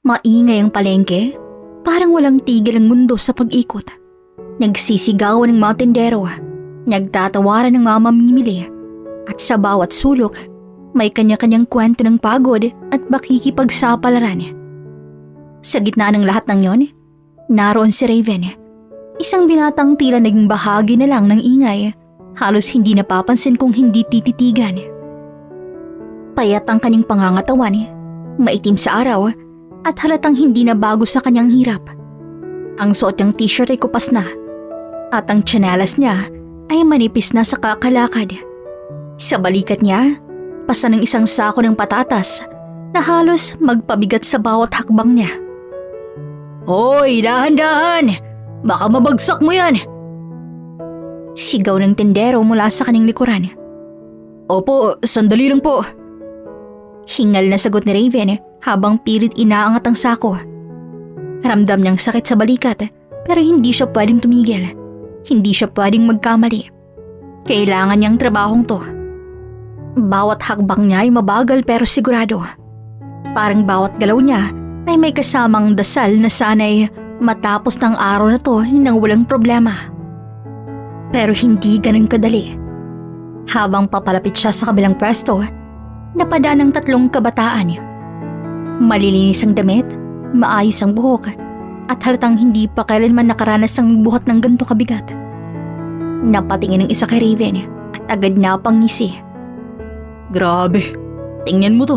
Maingay ang palengke, parang walang tigil ang mundo sa pag-ikot. Nagsisigawan ng mga tendero, nagtatawaran ng mga mamimili, at sa bawat sulok, may kanya-kanyang kwento ng pagod at pakikipagsapalaran. Sa gitna ng lahat ng yon, naroon si Raven, isang binatang tila naging bahagi na lang ng ingay, halos hindi napapansin kung hindi tititigan. Payat ang kanyang pangangatawan, maitim sa araw, at halatang hindi na bago sa kanyang hirap. Ang suot niyang t-shirt ay kupas na, at ang tsinelas niya ay manipis na sa kakalakad. Sa balikat niya, pasa ng isang sako ng patatas na halos magpabigat sa bawat hakbang niya. "Hoy, dahan-dahan! Baka mabagsak mo yan!" Sigaw ng tendero mula sa kanyang likuran. "Opo, sandali lang po." Hingal na sagot ni Raven habang pilit inaangat ang sako. Ramdam niyang sakit sa balikat pero hindi siya pwedeng tumigil. Hindi siya pwedeng magkamali. Kailangan niyang trabahong to. Bawat hakbang niya ay mabagal pero sigurado. Parang bawat galaw niya ay may kasamang dasal na sana'y matapos ng araw na to nang walang problema. Pero hindi ganun kadali. Habang papalapit siya sa kabilang pwesto, napadaan ng 3 kabataan. Malilinis ang damit, maayos ang buhok, at halatang hindi pa kailanman nakaranas ng buhat ng ganito kabigat. Napatingin ang isa kay Raven at agad na pangisi. "Grabe, tingnan mo to."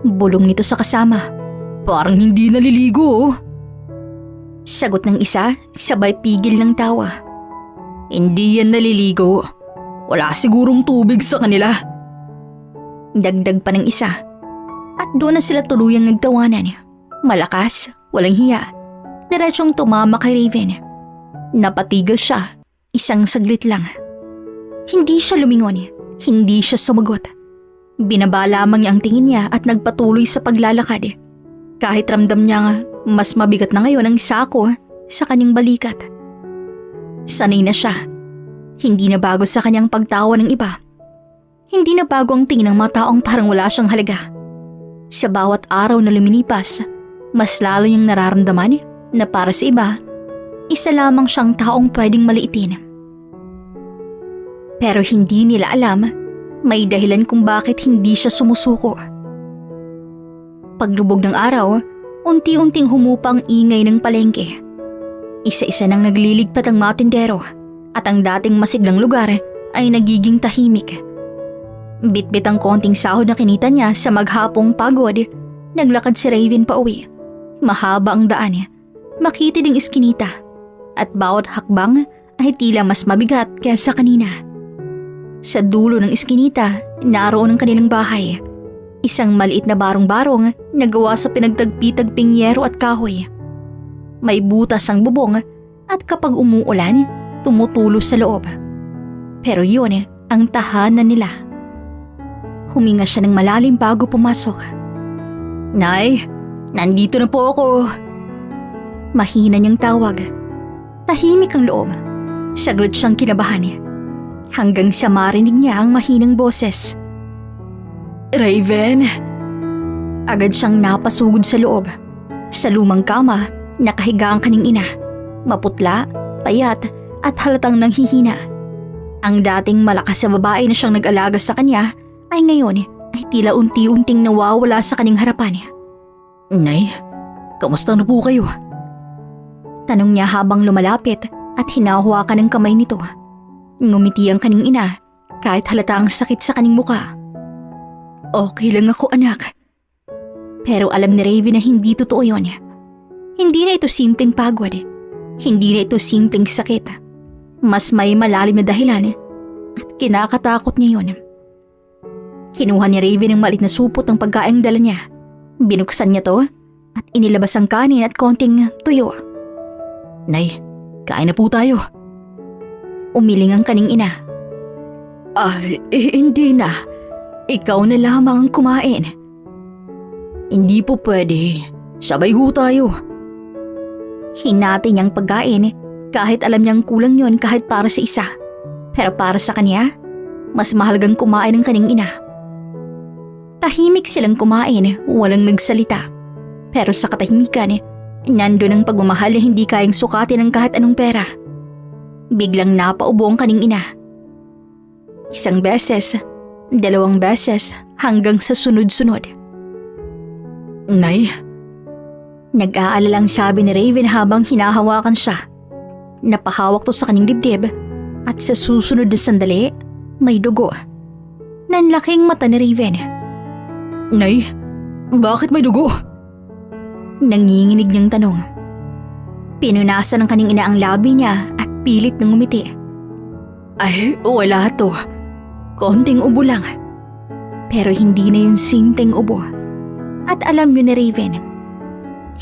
Bulong nito sa kasama. "Parang hindi naliligo." Sagot ng isa, sabay pigil ng tawa. "Hindi yan naliligo. Wala sigurong tubig sa kanila." Dagdag pa ng isa. At doon na sila tuluyang nagtawanan. Malakas, walang hiya. Diretsong tumama kay Raven. Napatigil siya, isang saglit lang. Hindi siya lumingon, hindi siya sumagot. Binaba lamang niya ang tingin niya at nagpatuloy sa paglalakad. Kahit ramdam niya mas mabigat na ngayon ang sako sa kanyang balikat. Sanay na siya. Hindi na bago sa kanyang pagtawa ng iba. Hindi na bago ang tingin ng mga taong parang wala siyang halaga. Sa bawat araw na lumilipas, mas lalo niyang nararamdaman na para sa iba, isa lamang siyang taong pwedeng maliitin. Pero hindi nila alam, may dahilan kung bakit hindi siya sumusuko. Paglubog ng araw, unti-unting humupa ang ingay ng palengke. Isa-isa nang nagliligpat ang mga tindero at ang dating masiglang lugar ay nagiging tahimik. Bitbit ang konting sahod na kinita niya sa maghapong pagod, naglakad si Raven pa uwi. Mahaba ang daan, makitid ang iskinita, at bawat hakbang ay tila mas mabigat kaysa kanina. Sa dulo ng iskinita, naroon ang kanilang bahay. Isang maliit na barong-barong na gawa sa pinagtagpi-tagping yero at kahoy. May butas ang bubong at kapag umuulan, tumutulo sa loob. Pero yun ang tahanan nila. Huminga siya ng malalim bago pumasok. "Nay, nandito na po ako." Mahina niyang tawag. Tahimik ang loob. Saglit siyang kinabahan. Hanggang sa marinig niya ang mahinang boses. "Raven!" Agad siyang napasugod sa loob. Sa lumang kama, nakahiga ang kanyang ina. Maputla, payat, at halatang nanghihina. Ang dating malakas sa babae na siyang nag-alaga sa kanya ay ngayon ay tila unti-unting nawawala sa kanyang harapan. "Nay, kamusta na po kayo?" Tanong niya habang lumalapit at hinahawakan ng kamay nito. Ngumiti ang kanyang ina kahit halata ang sakit sa kanyang muka. "Okay lang ako, anak." Pero alam ni Raven na hindi totoo yun. Hindi na ito simpleng pagod. Hindi na ito simpleng sakit. Mas may malalim na dahilan at kinakatakot niya yun. Kinuha ni Raven ang maliit na supot ng pagkaing dala niya. Binuksan niya to at inilabas ang kanin at konting tuyo. "Nay, kain na po tayo." Umiling ang kaning ina. Hindi na. Ikaw na lamang ang kumain." "Hindi po pwede. Sabay ho tayo." Hinati niyang pagkain kahit alam niyang kulang yon kahit para sa isa. Pero para sa kanya, mas mahalagang kumain ng kaning ina. Tahimik silang kumain, walang nagsalita. Pero sa katahimikan, nandun ang pagmamahal na hindi kayang sukatin ng kahit anong pera. Biglang napaubo ang kaning ina. 1 beses, 2 beses, hanggang sa sunod-sunod. Nay? Nag-aalalang sabi ni Raven habang hinahawakan siya. Napahawak to sa kanyang dibdib at sa susunod na sandali, may dugo. Nanlaking mata ni Raven. Nay, bakit may dugo? Nanginginig niyang tanong. Pinunasan ng kanyang ina ang labi niya at pilit ng ngumiti. Ay, wala to. Konting ubo lang. Pero hindi na yung simpleng ubo. At alam niyo ni Raven,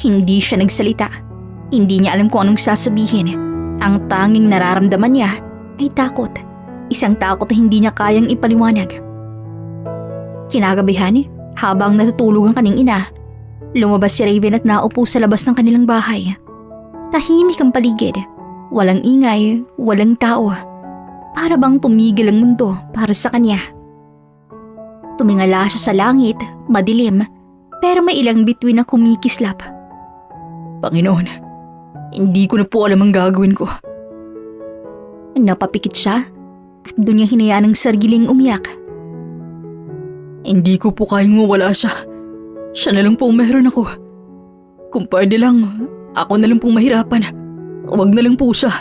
hindi siya nagsalita. Hindi niya alam kung anong sasabihin. Ang tanging nararamdaman niya ay takot. Isang takot na hindi niya kayang ipaliwanag. Kinagabihan, habang natutulog ang kanyang ina, lumabas si Raven at naupo sa labas ng kanilang bahay. Tahimik ang paligid. Walang ingay, walang tao. Para bang tumigil ang mundo para sa kanya. Tumingala siya sa langit, madilim, pero may ilang bituin na kumikislap. Panginoon, hindi ko na po alam ang gagawin ko. Napapikit siya at doon niya hinayaan ang sariling umiyak. Hindi ko po kayang mawala siya. Siya na lang po meron ako. Kung pwede lang, ako na lang pong mahirapan. Huwag na lang po siya.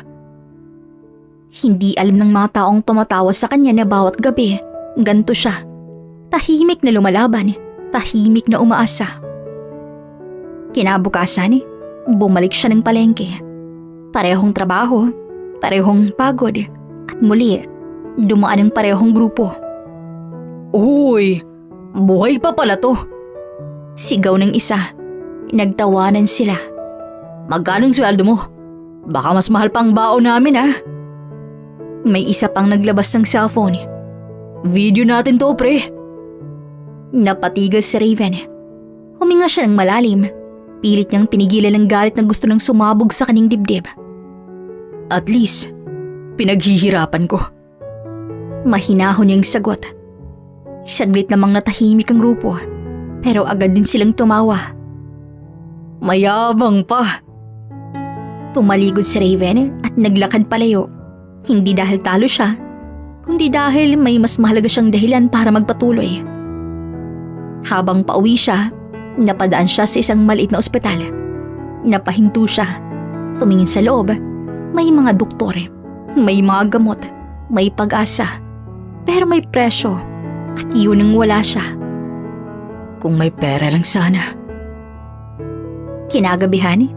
Hindi alam ng mga taong tumatawa sa kanya na bawat gabi, ganto siya. Tahimik na lumalaban, tahimik na umaasa. Kinabukasan, bumalik siya ng palengke. Parehong trabaho, parehong pagod, at muli, dumaan ang parehong grupo. Uy, buhay pa pala to. Sigaw ng isa. Nagtawanan sila. Magkanong sweldo mo? Baka mas mahal pang baon namin ah. May isa pang naglabas ng cellphone. Video natin to, pre. Napatigas si Raven. Huminga siya ng malalim. Pilit niyang tinigilan ng galit na gusto nang sumabog sa kanyang dibdib. At least, pinaghihirapan ko. Mahinahon niyang sagot. Saglit namang natahimik ang grupo, pero agad din silang tumawa. Mayabang pa. Tumaligod si Raven at naglakad palayo. Hindi dahil talo siya, kundi dahil may mas mahalaga siyang dahilan para magpatuloy. Habang pauwi siya, napadaan siya sa isang maliit na ospital. Napahinto siya. Tumingin sa loob. May mga doktor, may mga gamot, may pag-asa. Pero may presyo at yun ang wala siya. Kung may pera lang sana. Kinagabihan,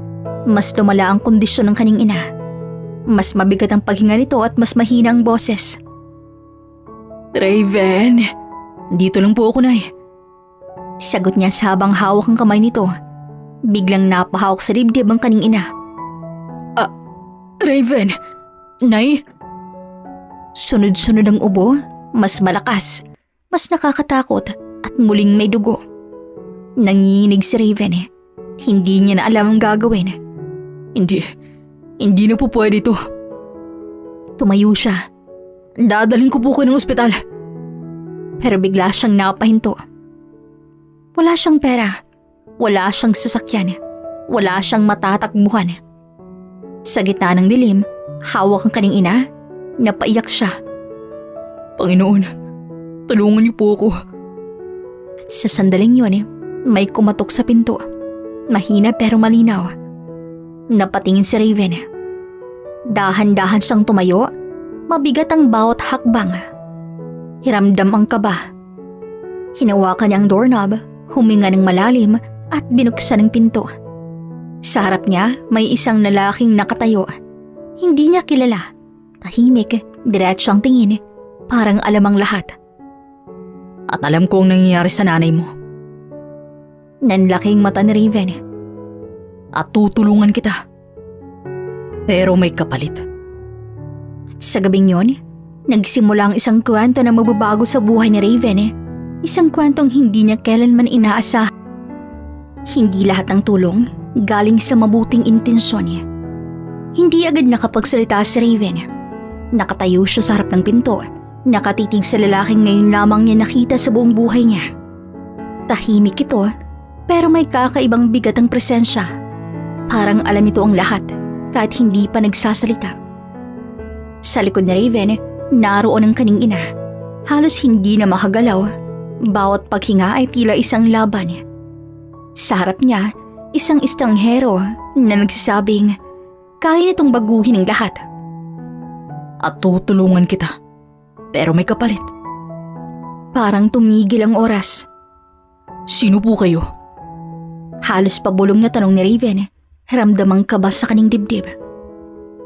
mas lumala ang kondisyon ng kanyang ina. Mas mabigat ang paghinga nito at mas mahina ang boses. Raven, dito lang po ako, Nay. Sagot niya sa habang hawak ang kamay nito. Biglang napahawak sa dibdib ang kanyang ina. Raven, Nay? Sunod-sunod ang ubo, mas malakas, mas nakakatakot at muling may dugo. Nanginginig si Raven. Hindi niya na alam ang gagawin. Hindi na po pwede ito. Tumayo siya. Dadalhin ko po kayo ng ospital. Pero bigla siyang napahinto. Wala siyang pera. Wala siyang sasakyan. Wala siyang matatakbuhan. Sa gitna ng dilim, hawak ang kanyang ina, napaiyak siya. Panginoon, tulungan niyo po ako. At sa sandaling yun, may kumatok sa pinto. Mahina pero malinaw. Napatingin si Raven. Dahan-dahan siyang tumayo, mabigat ang bawat hakbang. Hiramdam ang kaba. Hinawakan niya ang doorknob, huminga ng malalim at binuksan ang pinto. Sa harap niya may isang lalaking nakatayo. Hindi niya kilala. Tahimik, diretso ang tingin, parang alam ang lahat. At alam ko ang nangyayari sa nanay mo. Nanlaking mata ni Raven. At tutulungan kita. Pero may kapalit. At sa gabing yon, nagsimula ang isang kwento na magbabago sa buhay ni Raven. Isang kwentong hindi niya kailanman inaasahan. Hindi lahat ng tulong galing sa mabuting intensyon niya. Hindi agad nakapagsalita si Raven. Nakatayo siya sa harap ng pinto, nakatitig sa lalaking ngayon lamang niya nakita sa buong buhay niya. Tahimik ito, Pero may kakaibang bigat ang presensya. Parang alam nito ang lahat kahit hindi pa nagsasalita. Sa likod ni Raven, naroon ang kaning ina. Halos hindi na makagalaw. Bawat paghinga ay tila isang laban. Sa harap niya, isang estranghero na nagsasabing kaya nitong baguhin ang lahat. At tutulungan kita. Pero may kapalit. Parang tumigil ang oras. Sino po kayo? Halos pabulong na tanong ni Raven. Ramdam ang kaba sa kaning dibdib.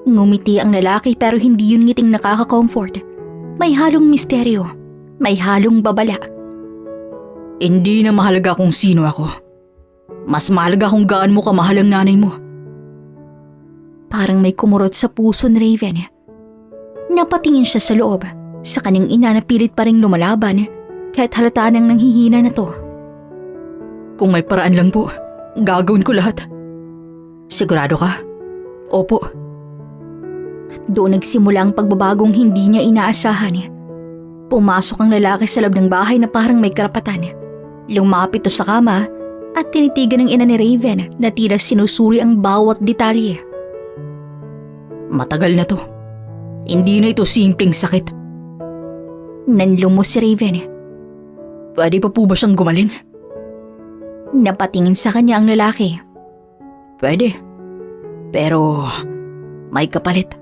Ngumiti ang lalaki pero hindi yun ngiting nakaka-comfort. May halong misteryo. May halong babala. Hindi na mahalaga kung sino ako. Mas mahalaga kung gaano mo kamahal ang nanay mo. Parang may kumurot sa puso ni Raven. Napatingin siya sa loob. Sa kanyang ina na pilit pa ring lumalaban kahit halata nang nanghihina na to. Kung may paraan lang po, gagawin ko lahat. Sigurado ka? Opo. Doon nagsimula ang pagbabagong hindi niya inaasahan. Pumasok ang lalaki sa loob ng bahay na parang may karapatan. Lumapit to sa kama at tinitigan ng ina ni Raven na tila sinusuri ang bawat detalye. Matagal na to. Hindi na ito simpleng sakit. Nanlumos si Raven. Pwede pa po ba siyang gumaling? Napatingin sa kanya ang lalaki. Pwede. Pero may kapalit.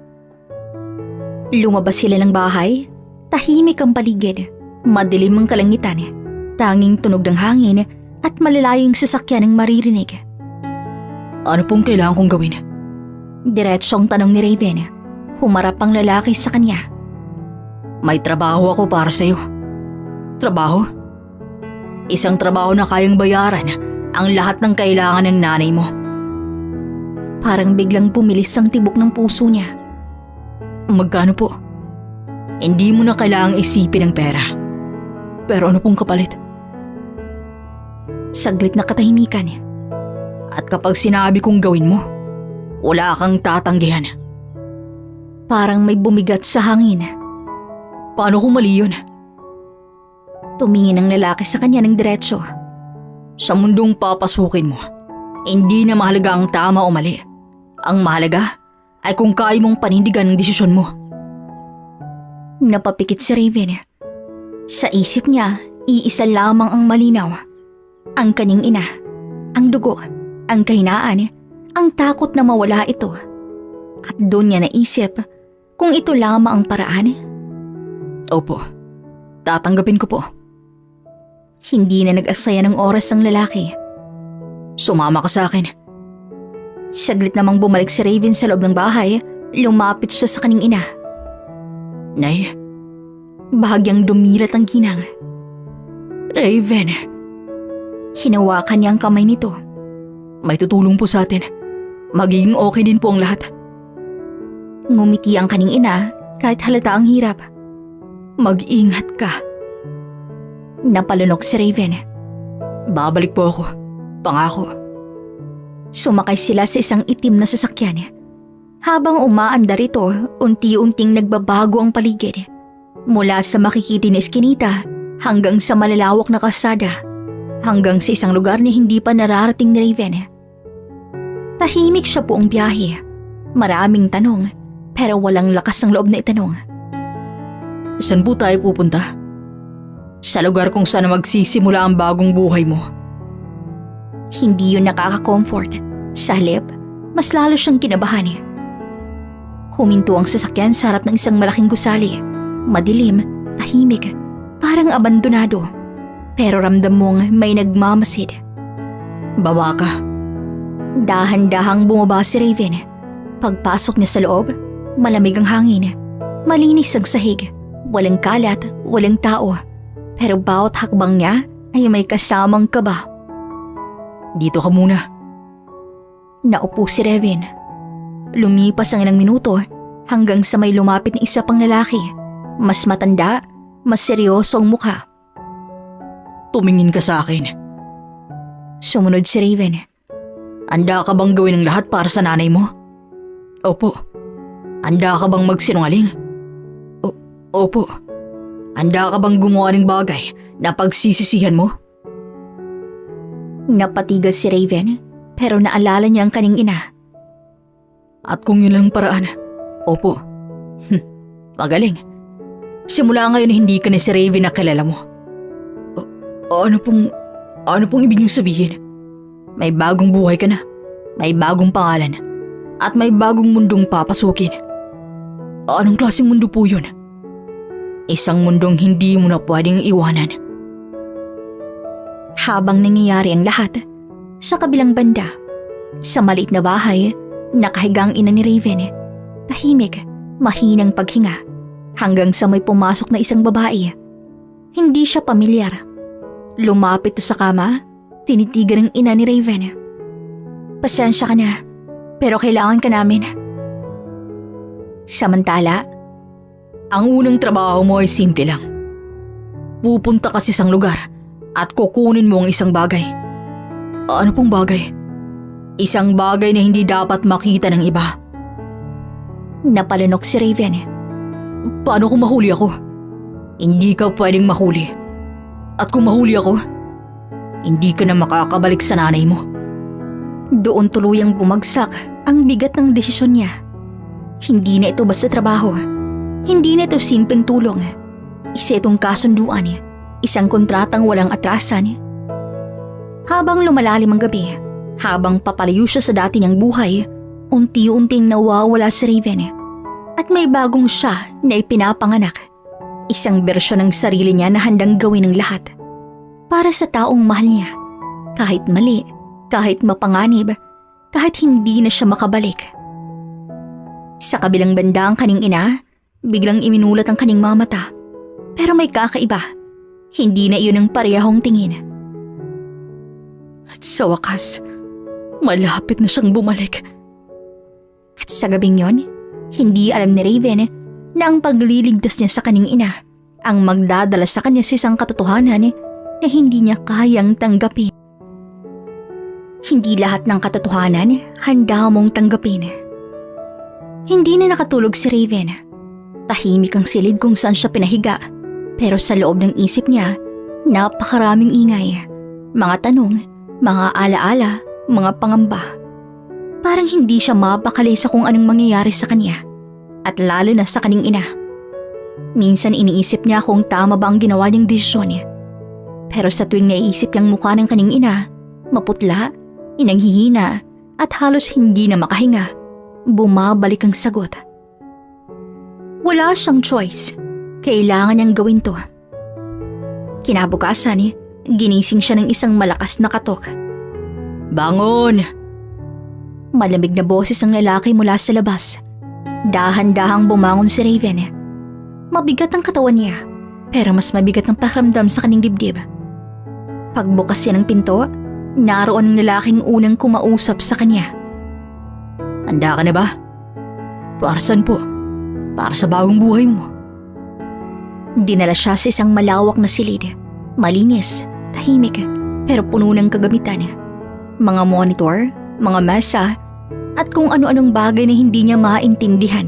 Lumabas sila ng bahay. Tahimik ang paligid. Madilim ang kalangitan. Tanging tunog ng hangin at malalayong sasakyan ang maririnig. Ano pong kailangan kong gawin? Diretso ang tanong ni Raven. Humarap ang lalaki sa kanya. May trabaho ako para sa'yo. Trabaho? Isang trabaho na kayang bayaran ang lahat ng kailangan ng nanay mo. Parang biglang pumilis ang tibok ng puso niya. Magkano po? Hindi mo na kailangang isipin ang pera. Pero ano pong kapalit? Saglit na katahimikan. At kapag sinabi kong gawin mo, wala kang tatanggihan. Parang may bumigat sa hangin. Paano kung mali yun? Tumingin ang lalaki sa kanya ng diretso. Sa mundong papasukin mo, hindi na mahalaga ang tama o mali. Ang mahalaga ay kung kaya mong panindigan ang desisyon mo. Napapikit si Raven. Sa isip niya, iisa lamang ang malinaw. Ang kanyang ina, ang dugo, ang kahinaan, ang takot na mawala ito. At doon niya naisip kung ito lamang ang paraan. Opo, tatanggapin ko po. Hindi na nag-asaya ng oras ang lalaki. Sumama ka sa akin. Saglit namang bumalik si Raven sa loob ng bahay, lumapit siya sa kanyang ina. Nay? Bahagyang dumilat ang ginang. Raven. Hinawakan niya ang kamay nito. May tutulong po sa atin. Magiging okay din po ang lahat. Ngumiti ang kanyang ina kahit halata ang hirap. Mag-ingat ka. Napalunok si Raven. Babalik po ako. Pangako. Sumakay sila sa isang itim na sasakyan. Habang umaandar ito, unti-unting nagbabago ang paligid. Mula sa makikiti na eskinita hanggang sa malalawak na kalsada. Hanggang sa isang lugar na hindi pa nararating ni Raven. Tahimik siya buong biyahe. Maraming tanong, pero walang lakas ng loob na itanong. Saan po tayo pupunta? Sa lugar kung saan magsisimula ang bagong buhay mo. Hindi yun nakaka-comfort. Sa halip, mas lalo siyang kinabahan. Huminto ang sasakyan sa harap ng isang malaking gusali. Madilim, tahimik, parang abandonado. Pero ramdam mong may nagmamasid. Baba ka. Dahan-dahang bumaba si Raven. Pagpasok niya sa loob, malamig ang hangin. Malinis ang sahig. Walang kalat, walang tao. Pero bawat hakbang niya ay may kasamang kaba. Dito ka muna. Naupo si Raven. Lumipas ang ilang minuto hanggang sa may lumapit na isa pang lalaki. Mas matanda, mas seryoso ang mukha. Tumingin ka sa akin. Sumunod si Raven. Handa ka bang gawin ang lahat para sa nanay mo? Opo. Handa ka bang magsinungaling? Opo. Handa ka bang gumawa ng bagay na pagsisisihan mo? Napatigas si Raven pero naalala niya ang kaning ina. At kung yun ang paraan, opo. Magaling. Simula ngayon hindi ka na si Raven na kilala mo. Ano pong ibig niyong sabihin? May bagong buhay ka na, may bagong pangalan, at may bagong mundong papasukin. Anong klaseng mundo po yun? Isang mundong hindi mo na pwedeng iwanan. Habang nangyayari ang lahat, sa kabilang banda, sa maliit na bahay, nakahigang ina ni Raven, tahimik, mahinang paghinga, hanggang sa may pumasok na isang babae. Hindi siya pamilyar. Lumapit to sa kama, tinitigan ng ina ni Raven. Pasensya ka na, pero kailangan ka namin. Samantala, Ang unang trabaho mo ay simple lang. Pupunta ka sa isang lugar at kukunin mo ang isang bagay. Ano pong bagay? Isang bagay na hindi dapat makita ng iba. napalunok si Raven. Paano kung mahuli ako? Hindi ka pwedeng mahuli. At kung mahuli ako, hindi ka na makakabalik sa nanay mo. Doon tuluyang bumagsak ang bigat ng desisyon niya. Hindi na ito basta trabaho. Hindi na ito simpleng tulong. Isa itong kasunduan, isang kontratang walang atrasan. Habang lumalalim ang gabi, habang papalayo siya sa dati niyang buhay, unti-unting nawawala si Raven. At may bagong siya na ipinapanganak. Isang bersyon ng sarili niya na handang gawin ng lahat. Para sa taong mahal niya. Kahit mali, kahit mapanganib, kahit hindi na siya makabalik. Sa kabilang banda ang kaning ina, biglang iminulat ang kaning mga mata. Pero may kakaiba. Hindi na iyon ang parehong tingin. At sa wakas, malapit na siyang bumalik. At sa gabing yon, hindi alam ni Raven na ang pagliligtas niya sa kaning ina ang magdadala sa kanya sa isang katotohanan na hindi niya kayang tanggapin. Hindi lahat ng katotohanan handa mong tanggapin. Hindi na nakatulog si Raven. Tahimik ang silid kung saan siya pinahiga, pero sa loob ng isip niya, napakaraming ingay. Mga tanong, mga alaala, mga pangamba. Parang hindi siya mapakali sa kung anong mangyayari sa kanya, at lalo na sa kaning ina. Minsan iniisip niya kung tama ba ang ginawa niyang desisyon niya. Pero sa tuwing naiisip niyang mukha ng kaning ina, maputla, inanghihina, at halos hindi na makahinga, bumabalik ang sagot. Wala siyang choice. Kailangan niyang gawin to. Kinabukasan, ginising siya ng isang malakas na katok. Bangon! Malamig na boses ng lalaki mula sa labas. Dahan-dahang bumangon si Raven. Mabigat ang katawan niya, pero mas mabigat ang pakiramdam sa kanyang dibdib. Pagbukas niya ng pinto, naroon ang lalaking unang kumausap sa kanya. Handa ka na ba? Para saan po? Para sa bagong buhay mo. Dinala siya sa isang malawak na silid. Malinis, tahimik, pero puno ng kagamitan. Mga monitor, mga mesa, at kung ano-anong bagay na hindi niya maintindihan.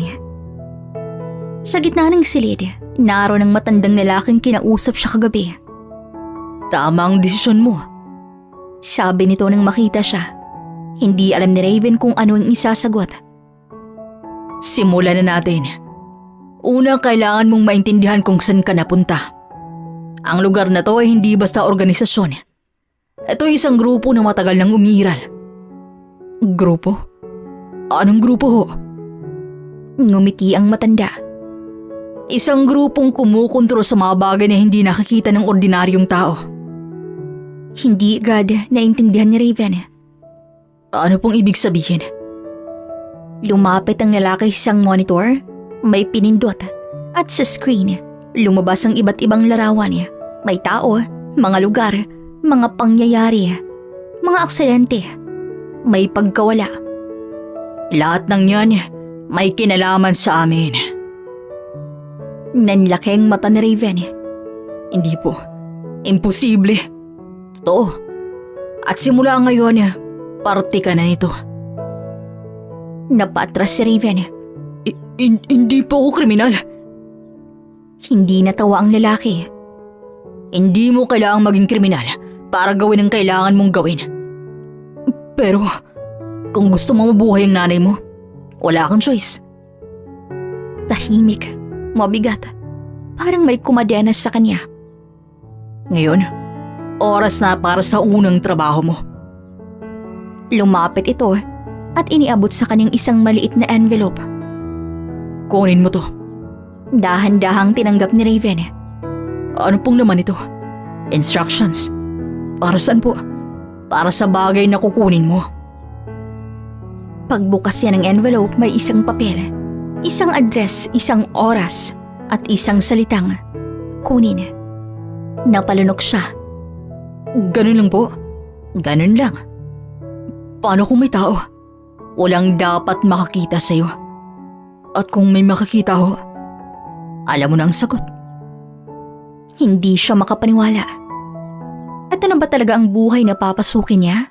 Sa gitna ng silid, naroon ang matandang lalaking kinausap siya kagabi. Tama ang desisyon mo. Sabi nito nang makita siya. Hindi alam ni Raven kung ano ang isasagot. Simulan na natin. Una, kailangan mong maintindihan kung saan ka napunta. Ang lugar na to ay hindi basta organisasyon. Ito ay isang grupo na matagal nang umiiral. Grupo? Anong grupo ho? Ngumiti ang matanda. Isang grupong kumukontrol sa mga bagay na hindi nakikita ng ordinaryong tao. Hindi agad naintindihan ni Raven. Ano pong ibig sabihin? Lumapit ang lalaki sa isang monitor, may pinindot, at sa screen, lumabas ang iba't ibang larawan. May tao, mga lugar, mga pangyayari, mga aksidente, may pagkawala. Lahat ng yan may kinalaman sa amin. Nanlaki ang mata ni Raven. Hindi po. Imposible. Totoo. At simula ngayon, parte ka na nito. Napatras si Raven. Hindi po ako kriminal. Hindi natawa ang lalaki. Hindi mo kailangang maging kriminal para gawin ang kailangan mong gawin. Pero kung gusto mo mabuhay ang nanay mo, wala kang choice. Tahimik, mabigat. Parang may kumadenas sa kanya. Ngayon, oras na para sa unang trabaho mo. Lumapit ito at iniabot sa kanyang isang maliit na envelope. Kunin mo to. Dahan-dahang tinanggap ni Raven. Ano pong laman ito? Instructions. Para saan po? Para sa bagay na kukunin mo. Pagbukas niya ng envelope, may isang papel, isang address, isang oras, at isang salitang kunin. Napalunok siya. Ganun lang po. Ganun lang. Paano kung may tao? Walang dapat makakita sa'yo. At kung may makakita ho, alam mo na ang sagot. Hindi siya makapaniwala. Ito na ba talaga ang buhay na papasukin niya?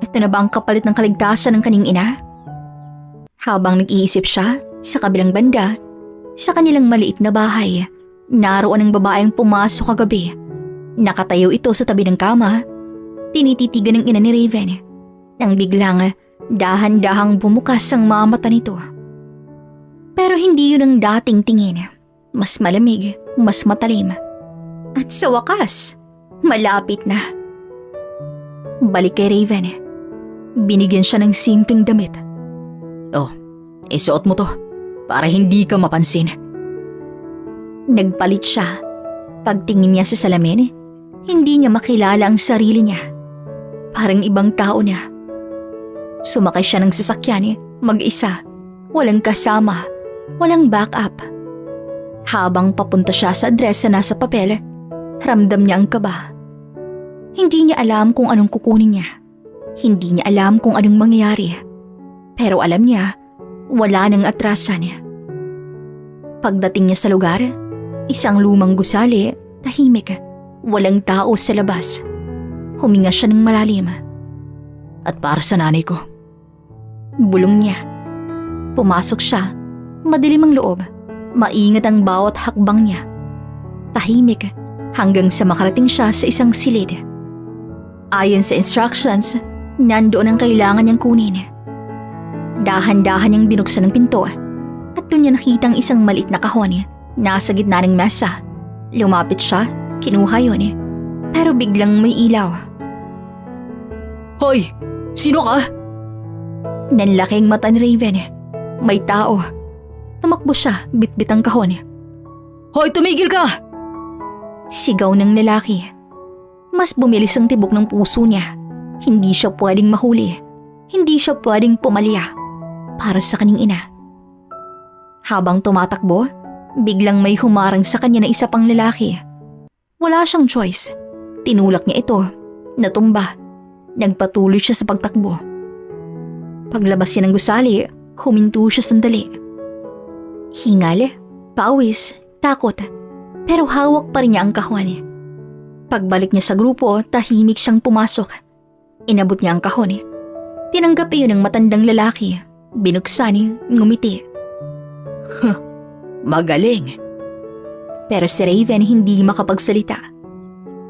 Ito na ba ang kapalit ng kaligtasan ng kanyang ina? Habang nag-iisip siya, sa kabilang banda, sa kanilang maliit na bahay, naroon ang babaeng pumasok kagabi. Nakatayo ito sa tabi ng kama. Tinititigan ng ina ni Raven. Nang biglang, dahan-dahang bumukas ang mga mata nito. Pero hindi yun ang dating tingin. Mas malamig, mas matalim. At sa wakas, malapit na. Balik kay Raven. Binigyan siya ng simpleng damit. Oh, isuot mo to para hindi ka mapansin. Nagpalit siya. Pagtingin niya sa salamin, hindi niya makilala ang sarili niya. Parang ibang tao na. Sumakay siya ng sasakyan, mag-isa, walang kasama, walang backup. Habang papunta siya sa address na nasa papel, ramdam niya ang kaba. Hindi niya alam kung anong kukunin niya. Hindi niya alam kung anong mangyayari. Pero alam niya, wala nang atrasan. Pagdating niya sa lugar, isang lumang gusali, tahimik, walang tao sa labas. Huminga siya ng malalim. At para sa nanay ko. Bulong niya. Pumasok siya, madilim ang loob, maingat ang bawat hakbang niya. Tahimik hanggang sa makarating siya sa isang silid. Ayon sa instructions, nandoon ang kailangan niyang kunin. Dahan-dahan niyang binuksan ang pinto at doon niya nakitang isang maliit na kahon nasa gitna ng mesa. Lumapit siya, kinuha yun, pero biglang may ilaw. Hoy! Sino ka? Nanlaking mata ni Raven. May tao. Tumakbo siya, bitbit ang kahon. Hoy, tumigil ka! Sigaw ng lalaki. Mas bumilis ang tibok ng puso niya. Hindi siya pwedeng mahuli. Hindi siya pwedeng pumalya para sa kanyang ina. Habang tumatakbo, biglang may humarang sa kanya na isa pang lalaki. Wala siyang choice. Tinulak niya ito. Natumba. Nagpatuloy siya sa pagtakbo. Paglabas niya ng gusali, huminto siya sandali. Hingal, pawis, takot. Pero hawak pa rin niya ang kahon. Pagbalik niya sa grupo, tahimik siyang pumasok. Inabot niya ang kahon. Tinanggap iyon ng matandang lalaki. Binuksan, ngumiti. Magaling. Pero si Raven hindi makapagsalita.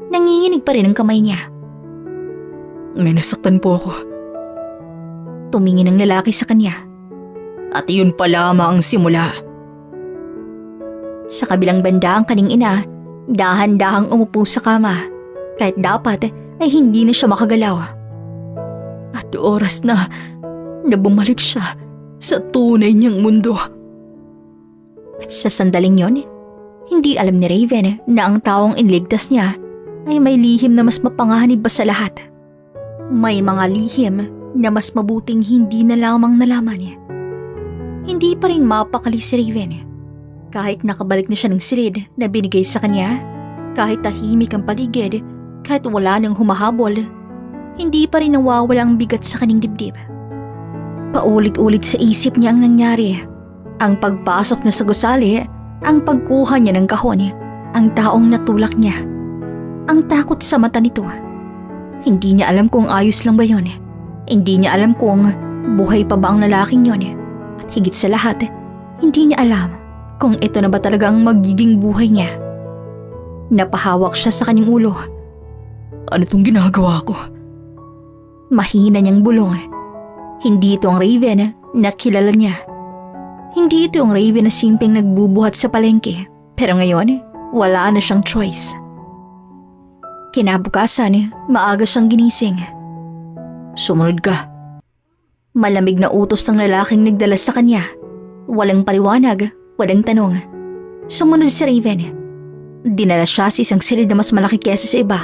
Nanginginig pa rin ang kamay niya. May nasaktan po ako. Tumingin ang lalaki sa kanya. At iyon pa lamang ang simula. Sa kabilang banda ang kaning ina, dahan-dahang umupo sa kama. Kahit dapat ay hindi na siya makagalaw. At oras na bumalik siya sa tunay niyang mundo. At sa sandaling yon, hindi alam ni Raven na ang taong inligtas niya ay may lihim na mas mapanganib pa sa lahat. May mga lihim na mas mabuting hindi na lamang nalaman niya. Hindi pa rin mapakali si Raven. Kahit nakabalik na siya ng silid na binigay sa kanya, kahit tahimik ang paligid, kahit wala nang humahabol, hindi pa rin nawawala ang bigat sa kanyang dibdib. Paulit-ulit sa isip niya ang nangyari. Ang pagpasok niya sa gusali, ang pagkuha niya ng kahon, ang taong natulak niya. Ang takot sa mata nito. Hindi niya alam kung ayos lang ba yun. Hindi niya alam kung buhay pa ba ang lalaking yun. At higit sa lahat, hindi niya alam kung ito na ba talaga ang magiging buhay niya. Napahawak siya sa kanyang ulo. Ano tong ginagawa ko? mahina niyang bulong. Hindi ito ang Raven na kilala niya. Hindi ito ang Raven na simpleng nagbubuhat sa palengke, pero ngayon, wala na siyang choice. Kinabukasan, maaga siyang ginising. Sumunod ka. Malamig na utos ng lalaking nagdala sa kanya. Walang paliwanag, walang tanong. Sumunod si Raven. Dinala siya sa isang silid na mas malaki kesa sa iba.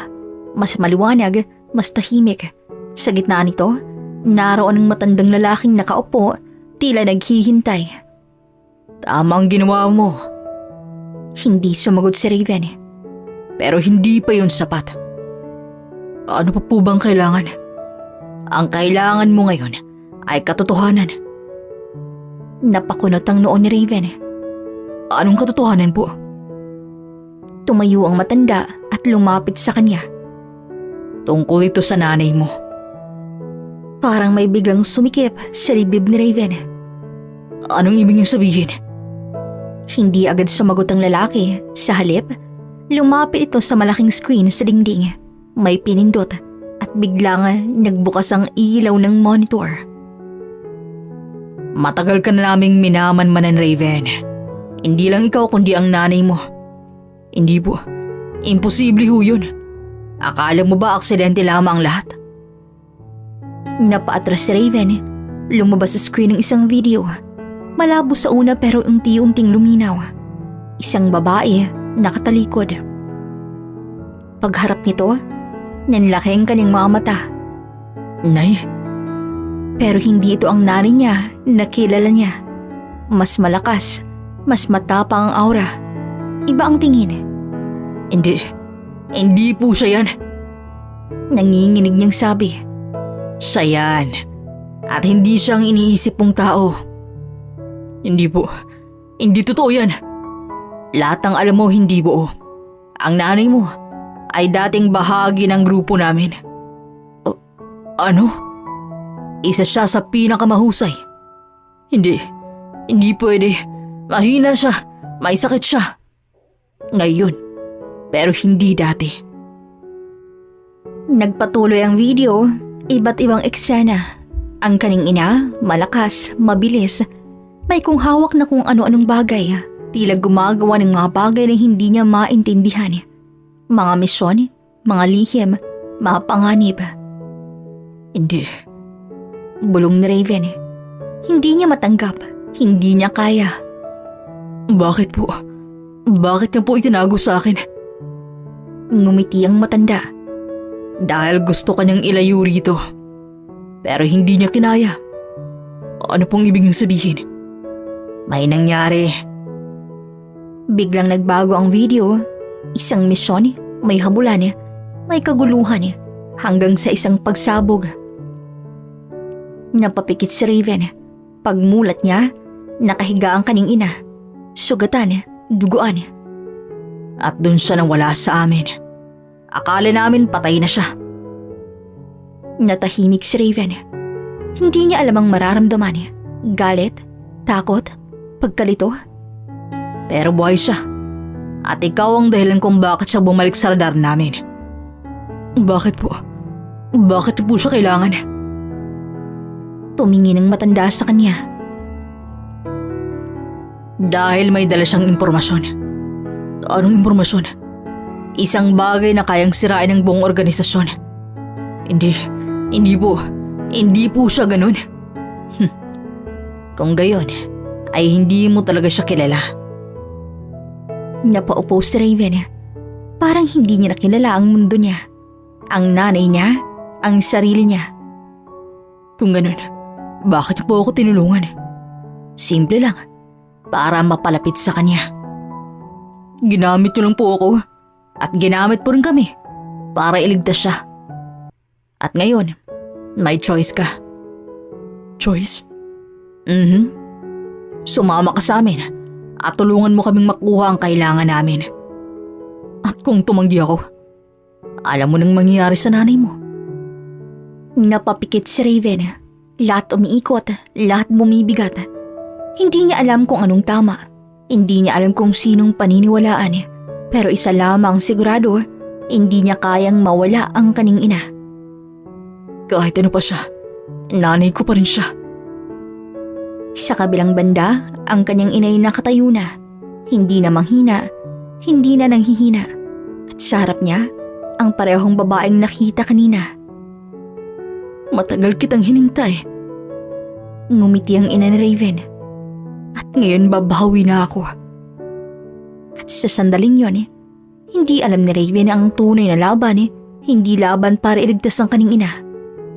Mas maliwanag, mas tahimik. Sa gitna nito, naroon ang matandang lalaking nakaupo, tila naghihintay. Tama ang ginawa mo. Hindi sumagot si Raven. Pero hindi pa yun sapat. Ano pa po bang kailangan? Ang kailangan mo ngayon ay katotohanan. Napakunot ang noo ni Raven. Anong katotohanan po? Tumayo ang matanda at lumapit sa kanya. Tungkol ito sa nanay mo. Parang may biglang sumikip sa libib ni Raven. Anong ibig niyong sabihin? Hindi agad sumagot ang lalaki. Sa halip, lumapit ito sa malaking screen sa dingding. May pinindot at biglang nagbukas ang ilaw ng monitor. Matagal ka na naming minamanmanan, Raven. Hindi lang ikaw kundi ang nanay mo. Hindi po. Imposible ho yun. Akala mo ba aksidente lamang ang lahat? Napaatras si Raven. Lumabas sa screen ng isang video. Malabo sa una pero unti-unting luminaw. Isang babae nakatalikod. Pagharap nito, nanlaki ang kanyang mga mata. Nay? Pero hindi ito ang nanay niya na kilala niya. Mas malakas, mas matapang ang aura. Iba ang tingin. Hindi po siya yan. Nanginginig niyang sabi. Siya yan. At hindi siyang iniisip mong tao. Hindi po. Hindi totoo yan. Lahat ng alam mo hindi buo. Ang nanay mo ay dating bahagi ng grupo namin. Ano? Isa siya sa pinakamahusay. Hindi pwede. Mahina siya. May sakit siya. Ngayon. Pero hindi dati. Nagpatuloy ang video, iba't ibang eksena. Ang kaning ina, malakas, mabilis. May kung hawak na kung ano-anong bagay. Tila gumagawa ng mga bagay na hindi niya maintindihan. Mga misyon, mga lihim, mga panganib. Hindi. Bulong ni Raven. Hindi niya matanggap. Hindi niya kaya. Bakit po? Bakit niya po itinago sa akin? Ngumiti ang matanda. Dahil gusto kanyang ilayo rito. Pero hindi niya kinaya. Ano pong ibig niyong sabihin? May nangyari. Biglang nagbago ang video. Isang misyon, may habulan, may kaguluhan, hanggang sa isang pagsabog. Napapikit si Raven. Pagmulat niya, nakahiga ang kaning ina. Sugatan, duguan. At dun siya nang wala sa amin. Akala namin patay na siya. Natahimik si Raven. Hindi niya alam ang mararamdaman. Galit, takot, pagkalito. Pero buhay siya. At ikaw ang dahilan kung bakit siya bumalik sa radar namin. Bakit po? Bakit po siya kailangan? Tumingin ang matanda sa kanya. Dahil may dala siyang impormasyon. Anong impormasyon? Isang bagay na kayang sirain ng buong organisasyon. Hindi po. Hindi po siya ganun. Kung gayon, ay hindi mo talaga siya kilala. Napaupo si Raven. Parang hindi niya nakilala ang mundo niya. Ang nanay niya, ang sarili niya. Kung ganun, bakit niyo po ako tinulungan? Simple lang, para mapalapit sa kanya. Ginamit niyo lang po ako at ginamit po rin kami para iligtas siya. At ngayon, may choice ka. Choice? Sumama ka sa amin at tulungan mo kaming makuha ang kailangan namin. At kung tumanggi ako, alam mo nang mangyayari sa nanay mo. Napapikit si Raven. Lahat umiikot, lahat bumibigat. Hindi niya alam kung anong tama. Hindi niya alam kung sinong paniniwalaan. Pero isa lamang sigurado, hindi niya kayang mawala ang kaning ina. Kahit ano pa siya, nanay ko pa rin siya. Sa kabilang banda, ang kanyang inay nakatayo na. Hindi na manghina, hindi na nanghihina. At sa harap niya, ang parehong babaeng nakita kanina. Matagal kitang hinintay. Ngumiti ang ina ni Raven. At ngayon babawi na ako. At sa sandaling yon, hindi alam ni Raven na ang tunay na laban, hindi laban para iligtas ang kaning ina,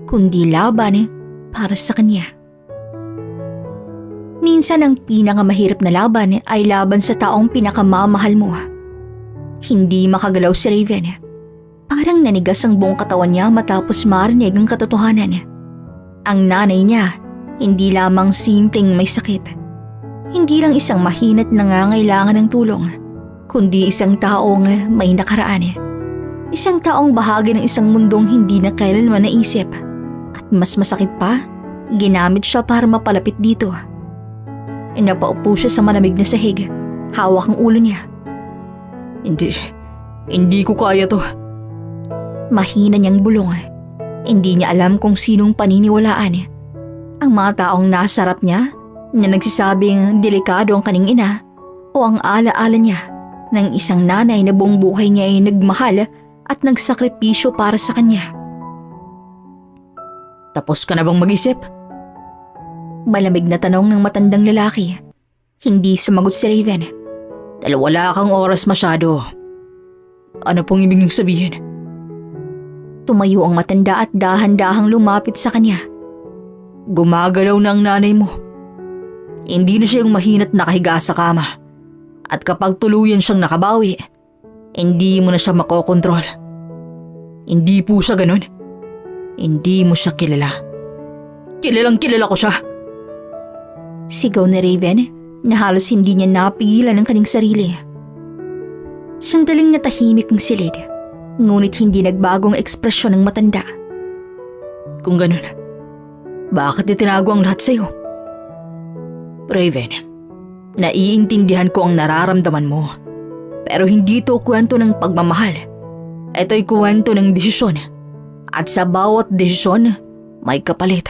kundi laban para sa kanya. Minsan ang pinakamahirap na laban ay laban sa taong pinakamamahal mo. Hindi makagalaw si Raven. Parang nanigas ang buong katawan niya matapos marinig ang katotohanan. Ang nanay niya, hindi lamang simpleng may sakit. Hindi lang isang mahina't nangangailangan ng tulong, kundi isang taong may nakaraan. Isang taong bahagi ng isang mundong hindi na kailanman naisip. At mas masakit pa, ginamit siya para mapalapit dito. Napaupo siya sa malamig na sahig. Hawak ang ulo niya. Hindi ko kaya to. Mahina niyang bulong. Hindi niya alam kung sinong paniniwalaan. Ang mga taong nasa harap niya na nagsisabing delikado ang kaning ina o ang alaala niya ng isang nanay na buong buhay niya ay nagmahal at nagsakripisyo para sa kanya. Tapos ka na bang mag-isip? Malamig na tanong ng matandang lalaki. Hindi sumagot si Raven. Dahil wala kang oras masyado. Ano pong ibig niyong sabihin? Tumayo ang matanda at dahan-dahang lumapit sa kanya. Gumagalaw na ang nanay mo. Hindi na siya yung mahina't nakahiga sa kama. At kapag tuluyan siyang nakabawi, hindi mo na siya makokontrol. Hindi po siya ganun. Hindi mo siya kilala. Kilalang kilala ko siya. Sigaw ni Raven na halos hindi niya napigilan ang kaning sarili. Sandaling natahimik ang silid, ngunit hindi nagbagong ekspresyon ng matanda. Kung ganun, bakit itinago ang lahat sa'yo? Raven, naiintindihan ko ang nararamdaman mo. Pero hindi ito kwento ng pagmamahal. Ito'y kwento ng desisyon. At sa bawat desisyon, may kapalit.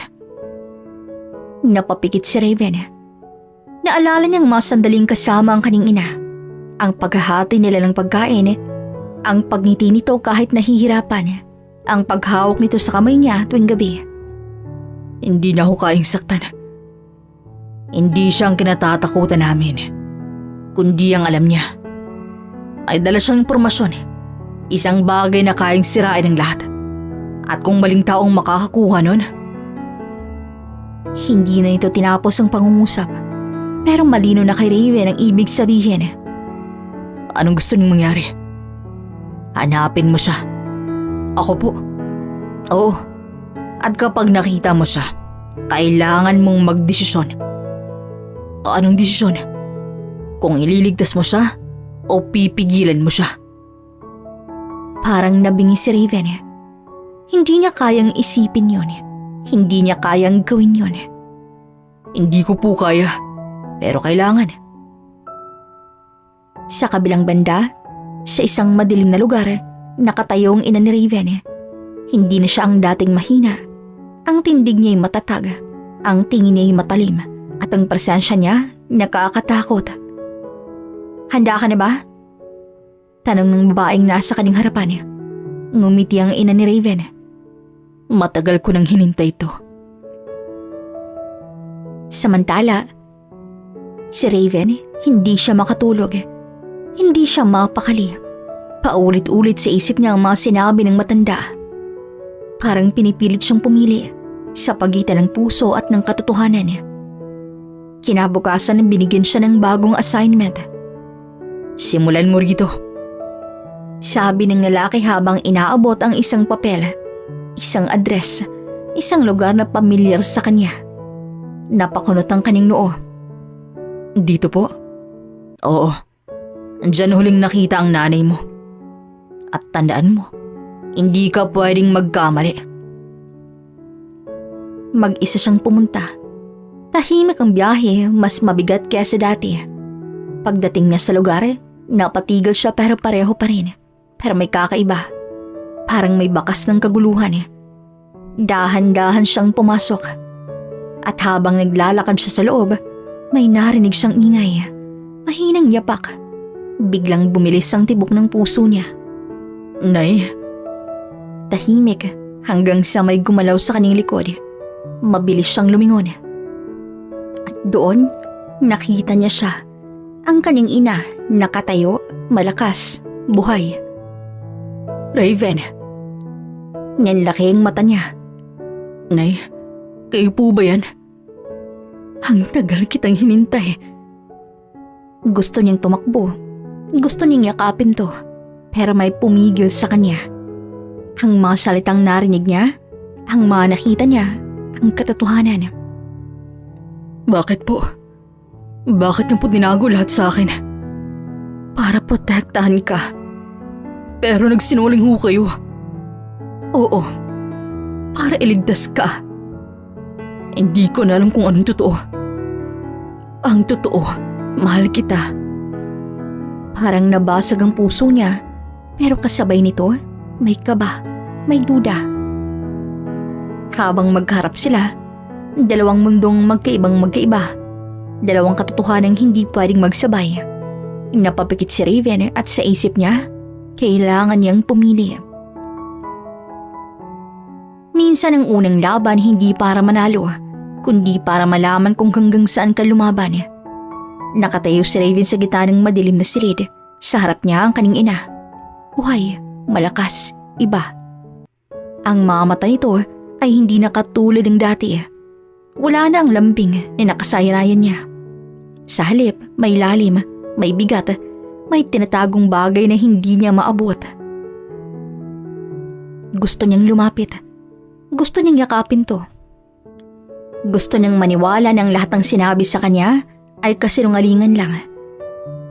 Napapikit si Raven. Naalala niyang masandaling kasama ang kaning ina. Ang paghahati nila ng pagkain, ang pagngiti nito kahit nahihirapan, ang paghawak nito sa kamay niya tuwing gabi. Hindi na ako kayang saktan. Hindi siya ang kinatatakutan namin, kundi ang alam niya. May dala siyang impormasyon, isang bagay na kayang sirain ng lahat. At kung maling taong makakakuha nun, hindi na nito tinapos ang pangungusap. Pero malino na kay Raven ang ibig sabihin. Anong gusto niyong mangyari? Hanapin mo siya. Ako po. Oo. At kapag nakita mo siya, kailangan mong magdesisyon. Anong desisyon? Kung ililigtas mo siya o pipigilan mo siya? Parang nabingi si Raven. Hindi niya kayang isipin yon. Hindi niya kayang gawin yon. Hindi ko po kaya, pero kailangan. Sa kabilang banda, sa isang madilim na lugar, nakatayo ang ina ni Raven. Hindi na siya ang dating mahina. Ang tindig niya'y matatag, ang tingin niya'y matalim, at ang presensya niya nakakatakot. Handa ka na ba? Tanong ng babaeng nasa kaning harapan. Ngumiti ang ina ni Raven. Matagal ko nang hinintay ito. Samantala, si Raven hindi siya makatulog. Hindi siya mapakali. Paulit-ulit sa isip niya ang mga sinabi ng matanda. Parang pinipilit siyang pumili sa pagitan ng puso at ng katotohanan. Kinabukasan binigyan siya ng bagong assignment. Simulan mo rito. Sabi ng lalaki habang inaabot ang isang papel, isang address, isang lugar na pamilyar sa kanya. Napakunot ang kaning noo. Dito po? Oo. Diyan huling nakita ang nanay mo. At tandaan mo, hindi ka pwedeng magkamali. Mag-isa siyang pumunta. Tahimik ang biyahe, mas mabigat kaysa dati. Pagdating niya sa lugar, napatigil siya pero pareho pa rin. Pero may kakaiba. Parang may bakas ng kaguluhan. Dahan-dahan siyang pumasok. At habang naglalakad siya sa loob, may narinig siyang ingay. Mahinang yapak. Biglang bumilis ang tibok ng puso niya. Nay, Tahimik hanggang sa may gumalaw sa kanyang likod. Mabilis siyang lumingon. At doon, nakita niya siya. Ang kanyang ina, nakatayo, malakas, buhay. Raven. Nanlaki ang mata niya. Nay, kayo po ba yan? Ang tagal kitang hinintay. Gusto niyang tumakbo. Gusto niyang yakapin to. Pero may pumigil sa kanya. Ang mga salitang narinig niya, ang mga nakita niya, ang katotohanan. Bakit po? Bakit niyo po tinago lahat sa akin? Para protektahan ka. Pero nagsinungaling ho kayo. Oo. Para iligtas ka. Hindi ko na alam kung anong totoo. Ang totoo, mahal kita. Parang nabasag ang puso niya, pero kasabay nito, may kaba, may duda. Habang magharap sila, dalawang mundong magkaiba. Dalawang katotohanang hindi pwedeng magsabay. Napapikit si Raven at sa isip niya, kailangan niyang pumili. Minsan ang unang laban hindi para manalo, kundi para malaman kung hanggang saan ka lumaban. Nakatayo si Raven sa gitna ng madilim na silid. Sa harap niya ang kanyang ina. Buhay, malakas, iba. Ang mga mata nito ay hindi nakatulad ng dati. Wala na ang lambing na nakasayanayan niya. Sa halip, may lalim, may bigat, may tinatagong bagay na hindi niya maabot. Gusto niyang lumapit. Gusto niyang yakapin to. Gusto niyang maniwala ng lahat ng sinabi sa kanya ay kasinungalingan lang.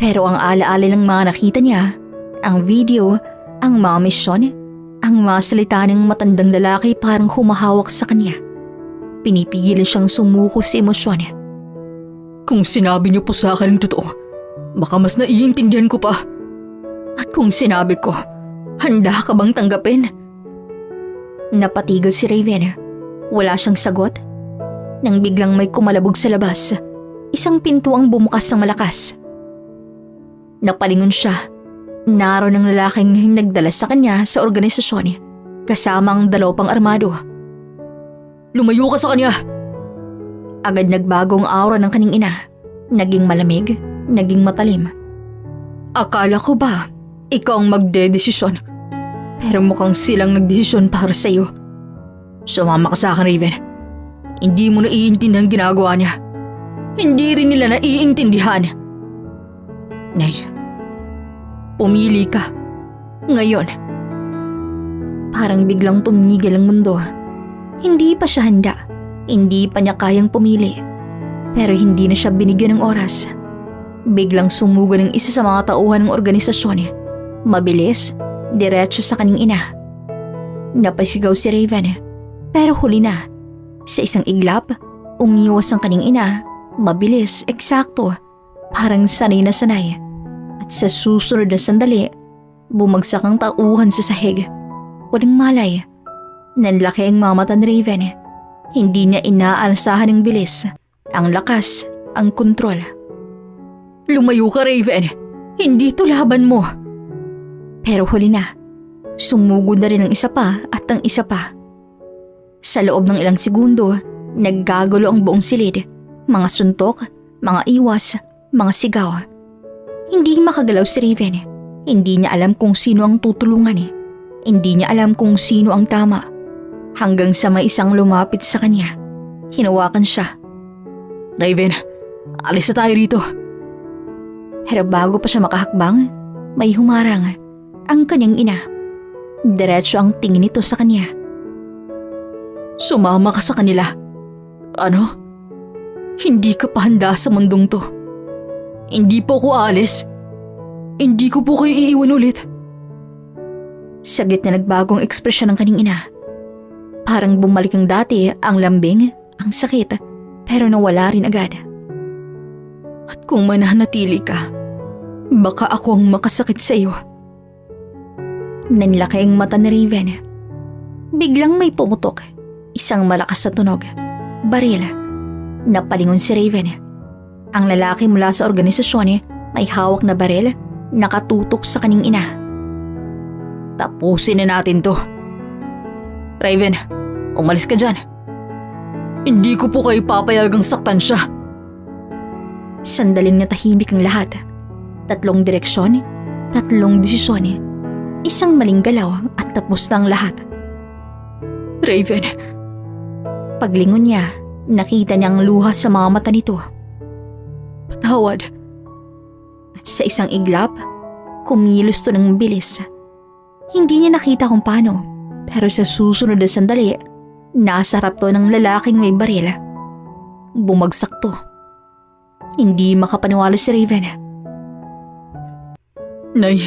Pero ang alaala ng mga nakita niya, ang video, ang mga misyon, ang mga salita ng matandang lalaki parang humahawak sa kanya. Pinipigilan siyang sumuko sa emosyon. Kung sinabi niyo po sa akin ang totoo, baka mas naiintindihan ko pa. At kung sinabi ko, handa ka bang tanggapin? Napatigil si Raven. Wala siyang sagot. Nang biglang may kumalabog sa labas, isang pinto ang bumukas ng malakas. Napalingon siya. Naroon ang lalaking nagdala sa kanya sa organisasyon, kasama ang 2 pang armado. Lumayo ka sa kanya! Agad nagbago ang aura ng kanyang ina. Naging malamig, naging matalim. Akala ko ba, ikaw ang magdedesisyon? Pero mukhang silang nagdesisyon para sa'yo. Sumama ka sa akin, Raven. Hindi mo naiintindihan ginagawa niya. Hindi rin nila naiintindihan. Nay, pumili ka. Ngayon. Parang biglang tumigil ang mundo. Hindi pa siya handa. Hindi pa niya kayang pumili. Pero hindi na siya binigyan ng oras. Biglang sumugod ng isa sa mga tauhan ng organisasyon. Mabilis, diretso sa kanyang ina. Napasigaw si Raven. Pero huli na. Sa isang iglap, umiwas ang kanyang ina. Mabilis, eksakto. Parang sanay na sanay. At sa susunod na sandali, bumagsak ang tauhan sa sahig. Walang malay. Nanlaki ang mga mata ni Raven. Hindi niya inaalsahan ng bilis, ang lakas, ang kontrol. Lumayo ka, Raven. Hindi to laban mo. Pero huli na. Sumugod na rin ang isa pa at ang isa pa. Sa loob ng ilang segundo, naggagulo ang buong silid. Mga suntok, mga iwas, mga sigaw. Hindi makagalaw si Raven. Hindi niya alam kung sino ang tutulungan. Hindi niya alam kung sino ang tama. Hanggang sa may isang lumapit sa kanya. Hinawakan siya. Raven, alis na tayo rito. Pero bago pa siya makahakbang, may humarang. Ang kanyang ina. Diretso ang tingin nito sa kanya. Sumama ka sa kanila. Ano? Hindi ka pa handa sa mundong to. Hindi po ako aalis. Hindi ko po kayo iiwan ulit. Saglit na nagbagong ekspresyon ng kanyang ina. Parang bumalik ang dati, ang lambing, ang sakit, pero nawala rin agad. At kung mananatili ka, baka ako ang makasakit sa iyo. Nanlaki ang mata ni Raven. Biglang may pumutok. Isang malakas na tunog. Baril. Napalingon si Raven. Ang lalaki mula sa organisasyon may hawak na baril nakatutok sa kanyang ina. Tapusin na natin to. Raven, umalis ka dyan. Hindi ko po kayo papayagang saktan siya. Sandaling natahimik ang lahat. 3 direksyon, 3 desisyon. Isang maling galaw at tapos na ang lahat. Raven, Paglingon niya, nakita niya ang luha sa mga mata nito. patawad. At sa isang iglap, kumilos to ng bilis. Hindi niya nakita kung paano, pero sa susunod na sandali, nasa harap to ng lalaking may baril. Bumagsak to. Hindi makapaniwala si Raven. Nay,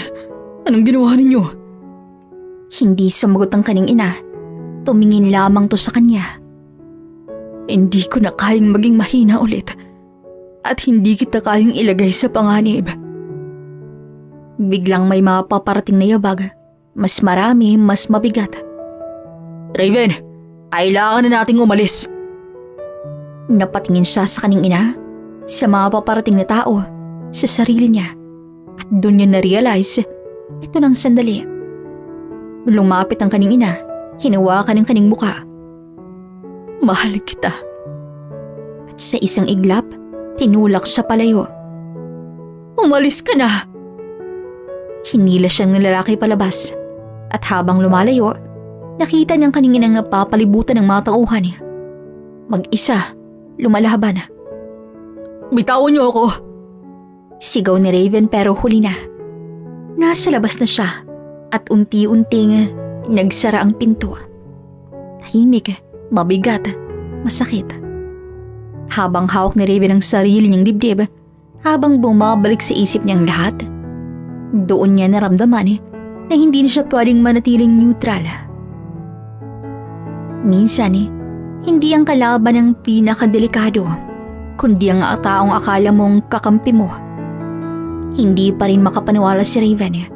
anong ginawa ninyo? Hindi sumagot ang kanyang ina. Tumingin lamang to sa kanya. Hindi ko na kayang maging mahina ulit. At hindi kita kayang ilagay sa panganib. Biglang may mapaparating na yabag. Mas marami, mas mabigat. Raven, kailangan na nating umalis. Napatingin siya sa kanyang ina, sa mga paparating na tao, sa sarili niya. At doon niya na-realize, ito ng sandali. Lumapit ang kanyang ina, hinawakan ang kanyang muka. Mahal kita. At sa isang iglap, tinulak siya palayo. Umalis ka na. Hinila siyang ng lalaki palabas. At habang lumalayo, nakita niyang kanyang inang napapalibutan ng mga tauhan. Mag-isa, lumalaban. Bitawan niyo ako. Sigaw ni Raven pero huli na. Nasa labas na siya at unti-unting nagsara ang pinto. Tahimik, mabigat, masakit. Habang hawak ni Raven ang sarili niyang dibdib, habang bumabalik sa isip niyang lahat, doon niya naramdaman na hindi na siya pwedeng manatiling neutral. Minsan, hindi ang kalaban ang pinakadelikado, kundi ang taong akala mong kakampi mo. Hindi pa rin makapaniwala si Raven.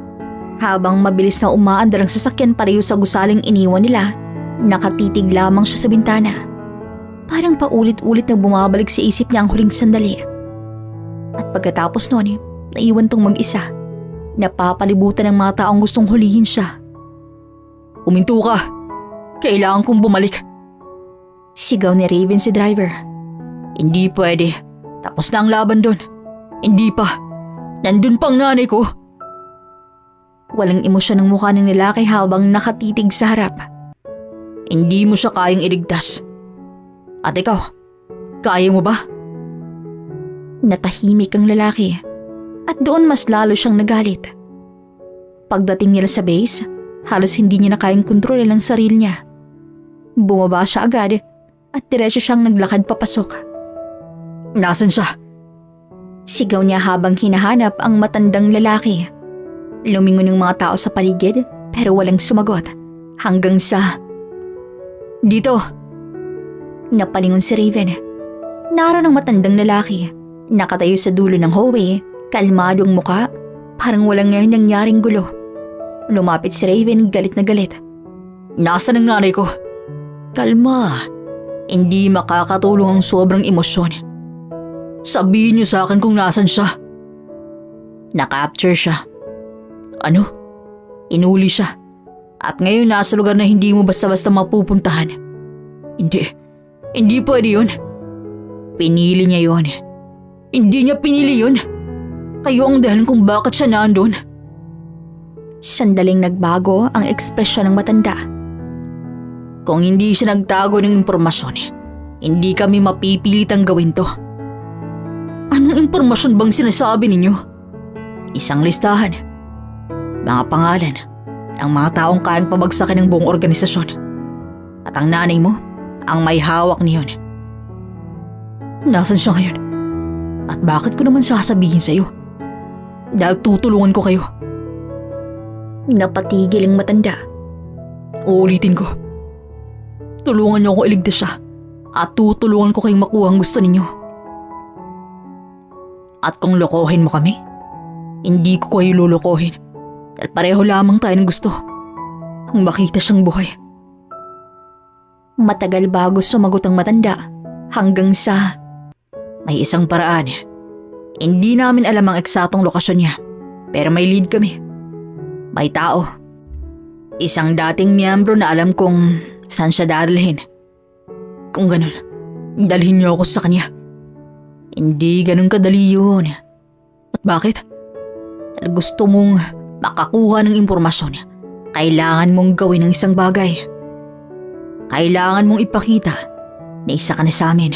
Habang mabilis na umaandar ang sasakyan pareho sa gusaling iniwan nila, nakatitig lamang siya sa bintana. Parang paulit-ulit na bumabalik sa isip niya ang huling sandali. At pagkatapos noon, naiwan tong mag-isa. Napapalibutan ng mga taong gustong hulihin siya. Huminto ka. Kailangan kong bumalik. Sigaw ni Raven si driver. Hindi pwede. Tapos na ang laban doon. Hindi pa. Nandun pang nanay ko. Walang emosyon ng mukha ng lalaki habang nakatitig sa harap. Hindi mo siya kayang iligtas. At ikaw, kaya mo ba? Natahimik ang lalaki at doon mas lalo siyang nagalit. Pagdating nila sa base, halos hindi niya na kayang kontrolin ang sarili niya. Bumaba siya agad at diretso siyang naglakad papasok. Nasaan siya? Sigaw niya habang hinahanap ang matandang lalaki. Lumingon ng mga tao sa paligid pero walang sumagot hanggang sa... Dito! Napalingon si Raven. Naroon ang matandang lalaki. Nakatayo sa dulo ng hallway, kalmado ang muka, parang walang nangyaring gulo. Lumapit si Raven galit na galit. Nasaan ang nanay ko? Kalma. Hindi makakatulong ang sobrang emosyon. Sabihin niyo sa akin kung nasan siya. Nakapture siya. Ano? Inuli siya. At ngayon nasa lugar na hindi mo basta-basta mapupuntahan. Hindi pwede yun. Pinili niya yun. Hindi niya pinili yun. Kayo ang dahilan kung bakit siya naandun. Sandaling nagbago ang ekspresyon ng matanda. Kung hindi siya nagtago ng impormasyon, hindi kami mapipilitang gawin to. Anong impormasyon bang sinasabi ninyo? Isang listahan. Mga pangalan. Ang mga taong kayang pabagsakin ng buong organisasyon. At ang nanay mo, ang may hawak niyon. Nasaan siya ngayon? At bakit ko naman sasabihin sa'yo? Dahil tutulungan ko kayo. Napatigil ang matanda. Uulitin ko. Tulungan niyo ako iligtas siya. At tutulungan ko kayong makuha ang gusto ninyo. At kung lokohin mo kami, hindi ko kayo lulukohin. Dahil pareho lamang tayo ng gusto. Ang makita siyang buhay. Matagal bago sumagot ang matanda hanggang sa May isang paraan. Hindi namin alam ang eksatong lokasyon niya, pero may lead kami. May tao. Isang dating miyembro na alam kung saan siya dadalhin. Kung ganun, dalhin niyo ako sa kanya. Hindi ganun kadali yun. At bakit? Dahil gusto mong makakuha ng impormasyon, kailangan mong gawin ang isang bagay. Kailangan mong ipakita na isa ka na sa amin.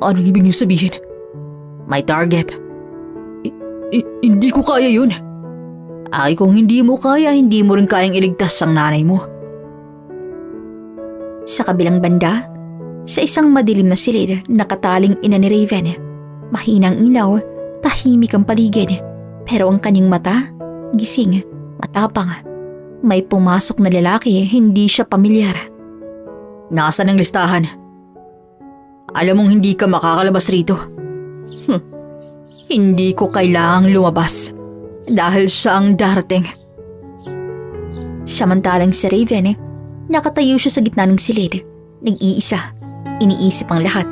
Anong ibig niyo sabihin? May target. Hindi ko kaya yun. Ay, kung hindi mo kaya, hindi mo rin kayang iligtas ang nanay mo. Sa kabilang banda, sa isang madilim na silid, nakataling ina ni Raven. Mahinang ilaw, tahimik ang paligid. Pero ang kanyang mata, gising, matapang. May pumasok na lalaki, hindi siya pamilyar. Nasaan ang listahan? Alam mong hindi ka makakalabas rito. Hindi ko kailangang lumabas dahil siya ang darating. Samantalang si Raven, nakatayo siya sa gitna ng silid. Nag-iisa, iniisip ang lahat.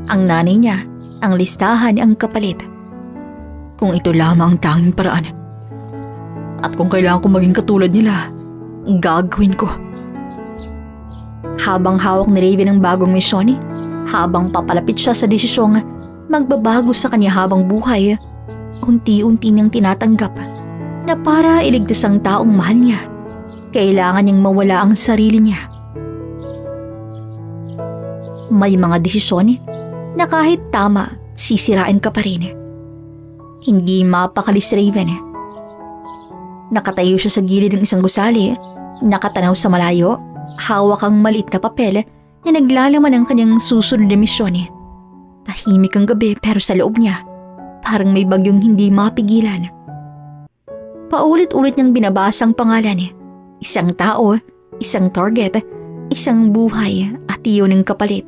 Ang nanay niya, ang listahan, ang kapalit. Kung ito lamang ang tanging paraan. At kung kailangan ko maging katulad nila, gagawin ko. Habang hawak ni Raven ang bagong misyon, habang papalapit siya sa desisyong magbabago sa kanya habang buhay, unti-unti niyang tinatanggap na para iligtas ang taong mahal niya, kailangan niyang mawala ang sarili niya. May mga desisyon na kahit tama, sisirain ka pa rin. Hindi mapakali si Raven. Nakatayo siya sa gilid ng isang gusali, nakatanaw sa malayo, hawak ang maliit na papel na naglalaman ng kanyang susunod na misyon. Tahimik ang gabi pero sa loob niya, parang may bagyong hindi mapigilan. Paulit-ulit niyang binabasa ang pangalan. Isang tao, isang target, isang buhay at iyon ang kapalit.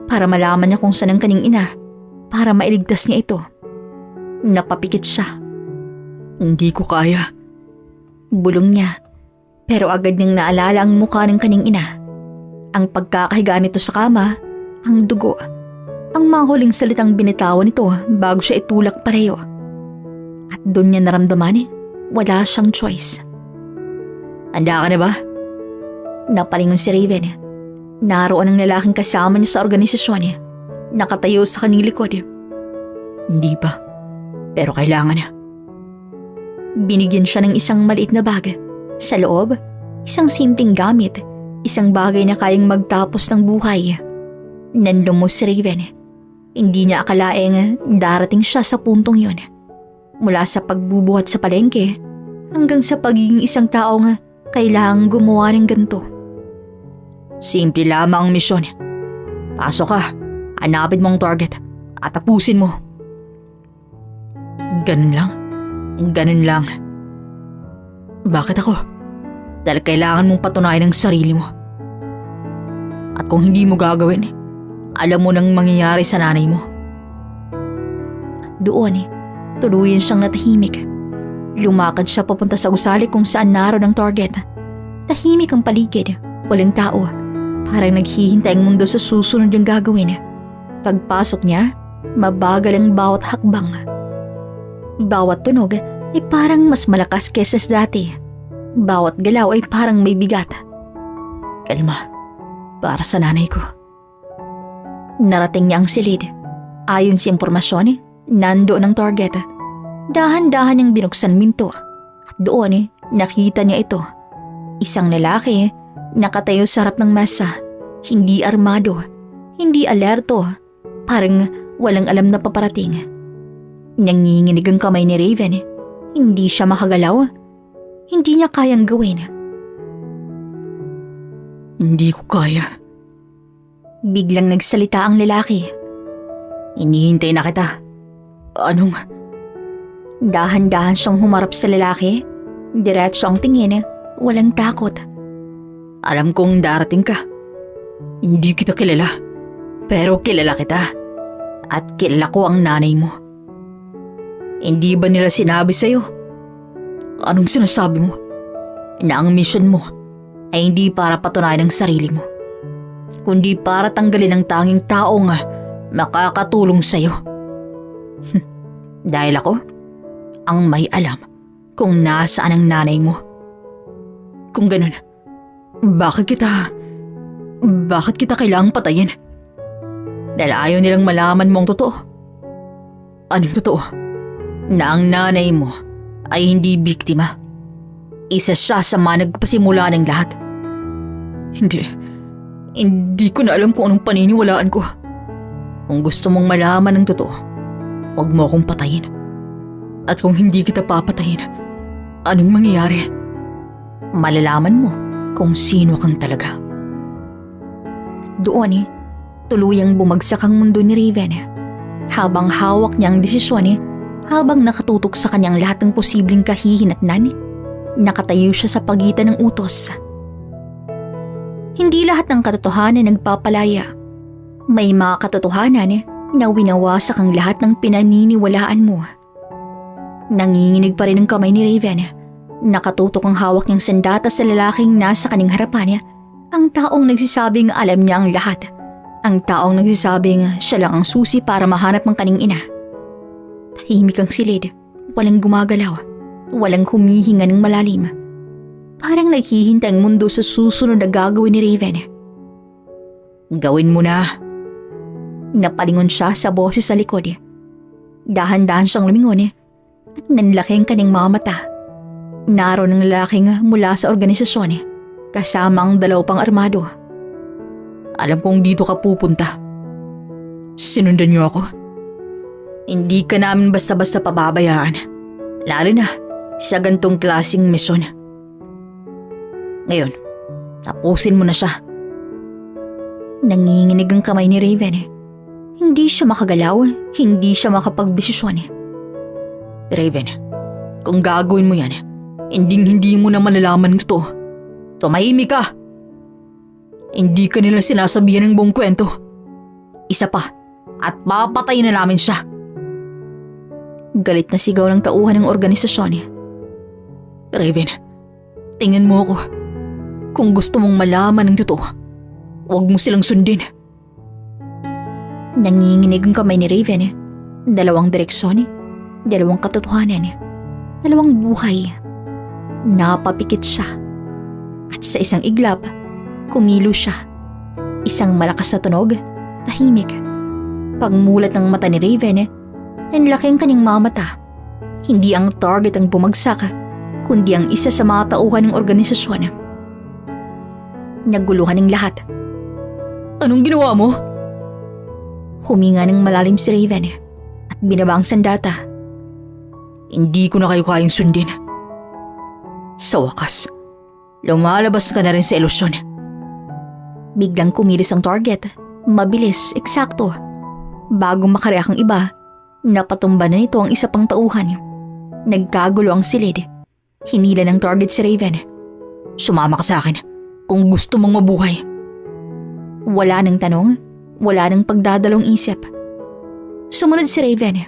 Para malaman niya kung saan ang kanyang ina, para mailigtas niya ito. Napapikit siya. Hindi ko kaya. Bulong niya, pero agad niyang naalala ang mukha ng kanyang ina. Ang pagkakahiga nito sa kama, ang dugo, ang mga huling salitang binitawan nito bago siya itulak pareho. At doon niya naramdaman, wala siyang choice. Handa ka na ba? Napalingon si Raven. Naroon ang lalaking kasama niya sa organisasyon. Nakatayo sa kanyang likod. Hindi pa, pero kailangan na. Binigyan siya ng isang maliit na bag. Sa loob, isang simpleng gamit, isang bagay na kayang magtapos ng buhay. Nanlumos si Raven. Hindi niya akalaing darating siya sa puntong yun. Mula sa pagbubuhat sa palengke, hanggang sa pagiging isang taong kailangang gumawa ng ganito. Simple lamang ang misyon. Pasok ka, hanapin mo ang target at tapusin mo. Ganun lang. Ganun lang. Bakit ako? Dahil kailangan mong patunayan ang sarili mo. At kung hindi mo gagawin, alam mo nang mangyayari sa nanay mo. At doon, tuluyan siyang natahimik. Lumakad siya papunta sa gusali kung saan naroon ang target. Tahimik ang paligid, walang tao. Parang naghihintay ang mundo sa susunod yung gagawin. Pagpasok niya, mabagal ang bawat hakbang. Bawat tunog ay parang mas malakas kesa sa dati. Bawat galaw ay parang may bigat. Kalma, para sa nanay ko. Narating niya ang silid. Ayon sa impormasyon, nandoon ang target. Dahan-dahan niyang binuksan minto. At doon, nakita niya ito. Isang lalaki, nakatayo sa harap ng mesa. Hindi armado, hindi alerto. Parang walang alam na paparating. Nanginginig ang kamay ni Raven. Hindi siya makagalaw. Hindi niya kayang gawin. Hindi ko kaya. Biglang nagsalita ang lalaki. Inihintay na kita. Anong? Dahan-dahan siyang humarap sa lalaki. Diretso ang tingin, walang takot. Alam kong darating ka. Hindi kita kilala. Pero kilala kita. At kilala ko ang nanay mo. Hindi ba nila sinabi sa'yo? Anong sinasabi mo? Na ang mission mo ay hindi para patunayan ang sarili mo. kundi para tanggalin ang tanging taong makakatulong sa'yo. Dahil ako ang may alam kung nasaan ang nanay mo. Kung ganun, bakit kita kailangang patayin? Dahil ayaw nilang malaman mo ang totoo. Anong totoo? Na ang nanay mo ay hindi biktima. Isa siya sa mga nagpasimula ng lahat. Hindi ko na alam kung anong paniniwalaan ko. Kung gusto mong malaman ang totoo, huwag mo akong patayin. At kung hindi kita papatayin, anong mangyayari? Malalaman mo kung sino kang talaga. Doon tuluyang bumagsak ang mundo ni Raven. Habang hawak niya ang desisyon, habang nakatutok sa kanyang lahat ng posibleng kahihinatnan, nakatayo siya sa pagitan ng utos. Hindi lahat ng katotohanan nagpapalaya. May mga katotohanan na winawasak ang lahat ng pinaniniwalaan mo. Nanginginig pa rin ang kamay ni Raven. Nakatutok ang hawak niyang sandata sa lalaking nasa kanyang harapan. Ang taong nagsisabing alam niya ang lahat. Ang taong nagsisabing siya lang ang susi para mahanap ang kanyang ina. Tahimik ang silid. Walang gumagalaw. Walang humihinga ng malalim. Parang naghihintay ang mundo sa susunod na gagawin ni Raven. Gawin mo na. Napalingon siya sa boses sa likod. Dahan-dahan siyang lumingon at nanlaki ang kanyang mga mata. Naroon ang lalaking mula sa organisasyon kasama ang 2 pang armado. Alam kong dito ka pupunta. Sinundan niyo ako. Hindi ka namin basta-basta pababayaan. Lalo na sa gantong klaseng misyon. Ngayon, tapusin mo na siya. Nanginginig ang kamay ni Raven. Hindi siya makagalaw, hindi siya makapagdesisyon. Raven, kung gagawin mo yan, hindi mo na malalaman ito. Tumahimik ka! Hindi ka nila sinasabihan ng buong kwento. Isa pa, at papatayin na namin siya. Galit na sigaw ng tauhan ng organisasyon. Raven, tingnan mo ako. Kung gusto mong malaman ng totoo, huwag mo silang sundin. Nanginginig ang kamay ni Raven. 2 direksyon, 2 katotohanan, 2 buhay. Napapikit siya. At sa isang iglap, kumilo siya. Isang malakas na tunog, tahimik. Pagmulat ng mata ni Raven, nanlaki ang kanyang mga mata. Hindi ang target ang bumagsak, kundi ang isa sa mga tauhan ng organisasyon. Naguluhan ng lahat. Anong ginawa mo? Huminga ng malalim si Raven at binaba ang sandata. Hindi ko na kayo kayang sundin. Sa wakas, lumalabas ka na rin sa ilusyon. Biglang kumilos ang target. Mabilis, eksakto. Bago makareact ang iba, napatumba na nito ang isa pang tauhan. Nagkagulo ang silid. Hinila ng target si Raven. Sumama ka sa akin kung gusto mong mabuhay. Wala nang tanong, wala nang pagdadalong isip. Sumunod si Raven.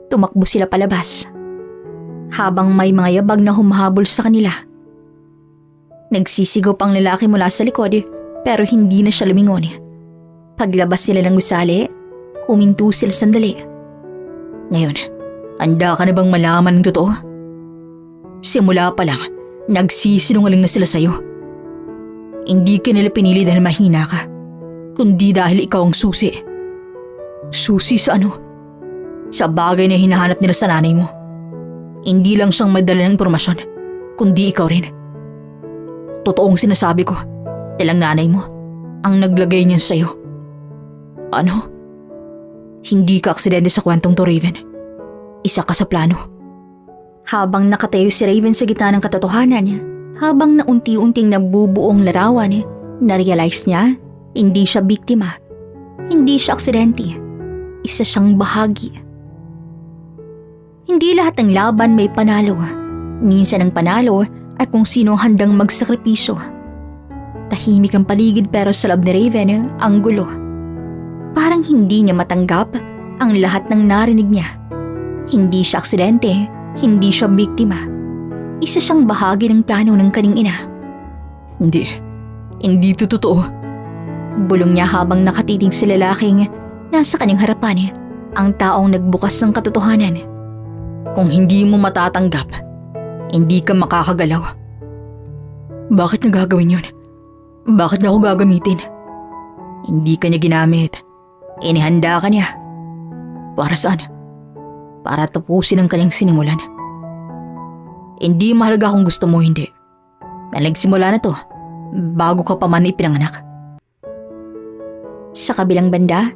Tumakbo sila palabas. Habang may mga yabag na humahabol sa kanila. Nagsisigaw pang lalaki mula sa likod pero hindi na siya lumingon. Paglabas nila ng gusali, huminto sila sandali. Ngayon, handa ka na bang malaman ng totoo? Simula pa lang, nagsisinungaling na sila sa'yo. Hindi ka nila pinili dahil mahina ka, kundi dahil ikaw ang susi. Susi sa ano? Sa bagay na hinahanap nila sa nanay mo. Hindi lang siyang may dala ng impormasyon, kundi ikaw rin. Totoong sinasabi ko, dahil nanay mo ang naglagay niyan sa'yo. Ano? Hindi ka aksidente sa kwentong to, Raven. Isa ka sa plano. Habang nakatayo si Raven sa gitna ng katotohanan niya, habang naunti-unting nabubuong larawan, na-realize niya, hindi siya biktima. Hindi siya aksidente. Isa siyang bahagi. Hindi lahat ng laban may panalo. Minsan ang panalo ay kung sino handang magsakripisyo. Tahimik ang paligid pero sa loob ni Raven ang gulo. Parang hindi niya matanggap ang lahat ng narinig niya. Hindi siya aksidente, hindi siya biktima. Isa siyang bahagi ng plano ng kanyang ina. Hindi ito totoo. Bulong niya habang nakatitig si lalaking nasa kanyang harapan, ang taong nagbukas ng katotohanan. Kung hindi mo matatanggap, hindi ka makakagalaw. Bakit niya gagawin yun? Bakit niya ako gagamitin? Hindi ka niya ginamit. Inihanda ka niya. Para saan? Para tapusin ang kanyang sinimulan. Hindi mahalaga kung gusto mo o hindi. Nagsimula na to bago ka pa man ipinanganak. Sa kabilang banda,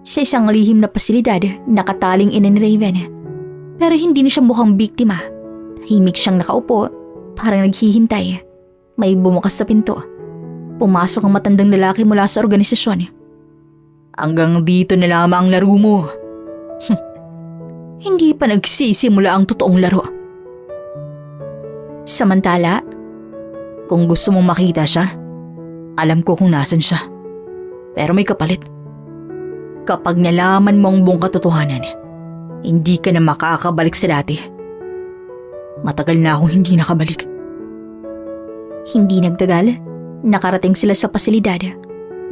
sa isang lihim na pasilidad, nakataling ina ni Raven. Pero hindi na siya mukhang biktima. Tahimik siyang nakaupo, parang naghihintay. May bumukas sa pinto. Pumasok ang matandang lalaki mula sa organisasyon. Hanggang dito na lamang ang laro mo. Hindi pa nagsisimula ang totoong laro. Samantala, Kung gusto mong makita siya, alam ko kung nasan siya. Pero may kapalit. Kapag nalaman mo ang buong katotohanan, hindi ka na makakabalik sa dati. Matagal na akong hindi nakabalik. hindi nagtagal, nakarating sila sa pasilidad.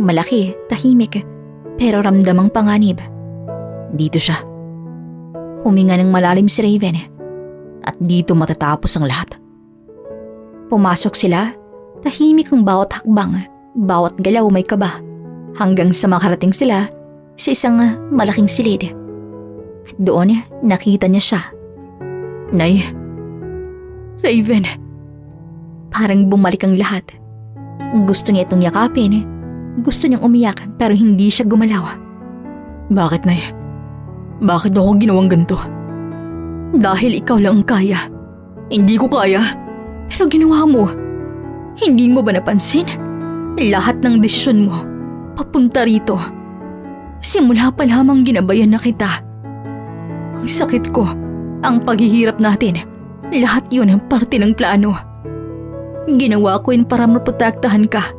Malaki, tahimik, pero ramdamang panganib. Dito siya. Huminga ng malalim si Raven. At dito matatapos ang lahat. Pumasok sila, tahimik ang bawat hakbang, bawat galaw may kaba, hanggang sa makarating sila sa isang malaking silid. At doon nakita niya siya. Nay, Raven. Parang bumalik ang lahat. Gusto niya itong yakapin, gusto niyang umiyak pero hindi siya gumalaw. Bakit, Nay? Bakit ako ginawang ganito? Dahil ikaw lang ang kaya. Hindi ko kaya. Pero ginawa mo. Hindi mo ba napansin? Lahat ng desisyon mo, papunta rito. Simula pa lamang ginabayan na kita. Ang sakit ko, ang paghihirap natin, lahat yun ang parte ng plano. Ginawa ko yun para maprotektahan ka.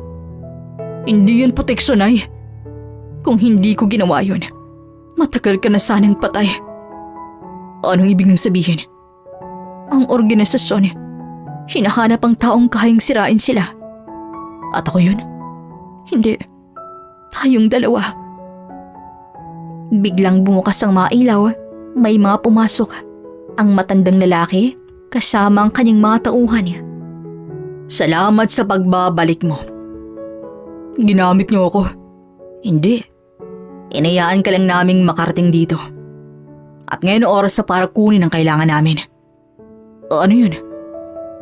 Hindi yun proteksyon, Nay. Kung hindi ko ginawa yun, matagal ka na sanang patay. Anong ibig nang sabihin? Ang organisasyon, hinahanap ang taong kayang sirain sila. At ako yun? Hindi. Tayong dalawa. Biglang bumukas ang mga ilaw. May mga pumasok. Ang matandang lalaki kasama ang kanyang mga tauhan. Salamat sa pagbabalik mo. Ginamit niyo ako. Hindi. Inayaan ka lang naming makarating dito. At ngayon oras sa para kunin ang kailangan namin. Ano yun?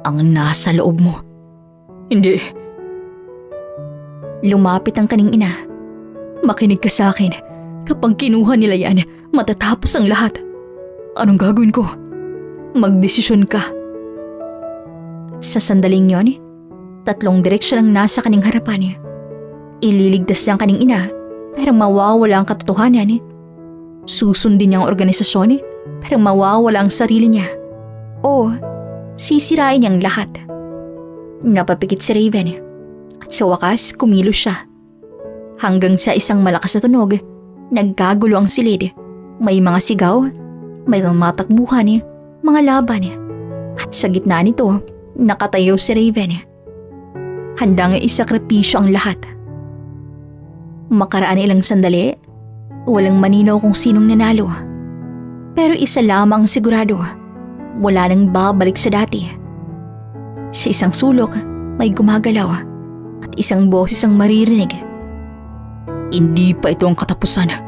Ang nasa loob mo. Hindi. Lumapit ang kaning ina. Makinig ka sa akin. Kapag kinuha nila yan, matatapos ang lahat. Anong gagawin ko? Magdesisyon ka. Sa sandaling yon, 3 direksyon ang nasa kaning harapan. Ililigtas lang kaning ina, pero mawawala ang katotohanan. Susundin niya ang organisasyon, pero mawawala ang sarili niya. O, sisirain niyang lahat. Napapikit si Raven, at sa wakas kumilos siya. Hanggang sa isang malakas na tunog, nagkagulo ang silid. May mga sigaw, may mga takbuhan, mga laban. At sa gitna nito, nakatayo si Raven. Handang isakripisyo ang lahat. Makaraan ilang sandali, walang maninaw kung sinong nanalo. Pero isa lamang sigurado, wala nang babalik sa dati. Sa isang sulok, may gumagalaw at isang boses ang maririnig. Hindi pa ito ang katapusan.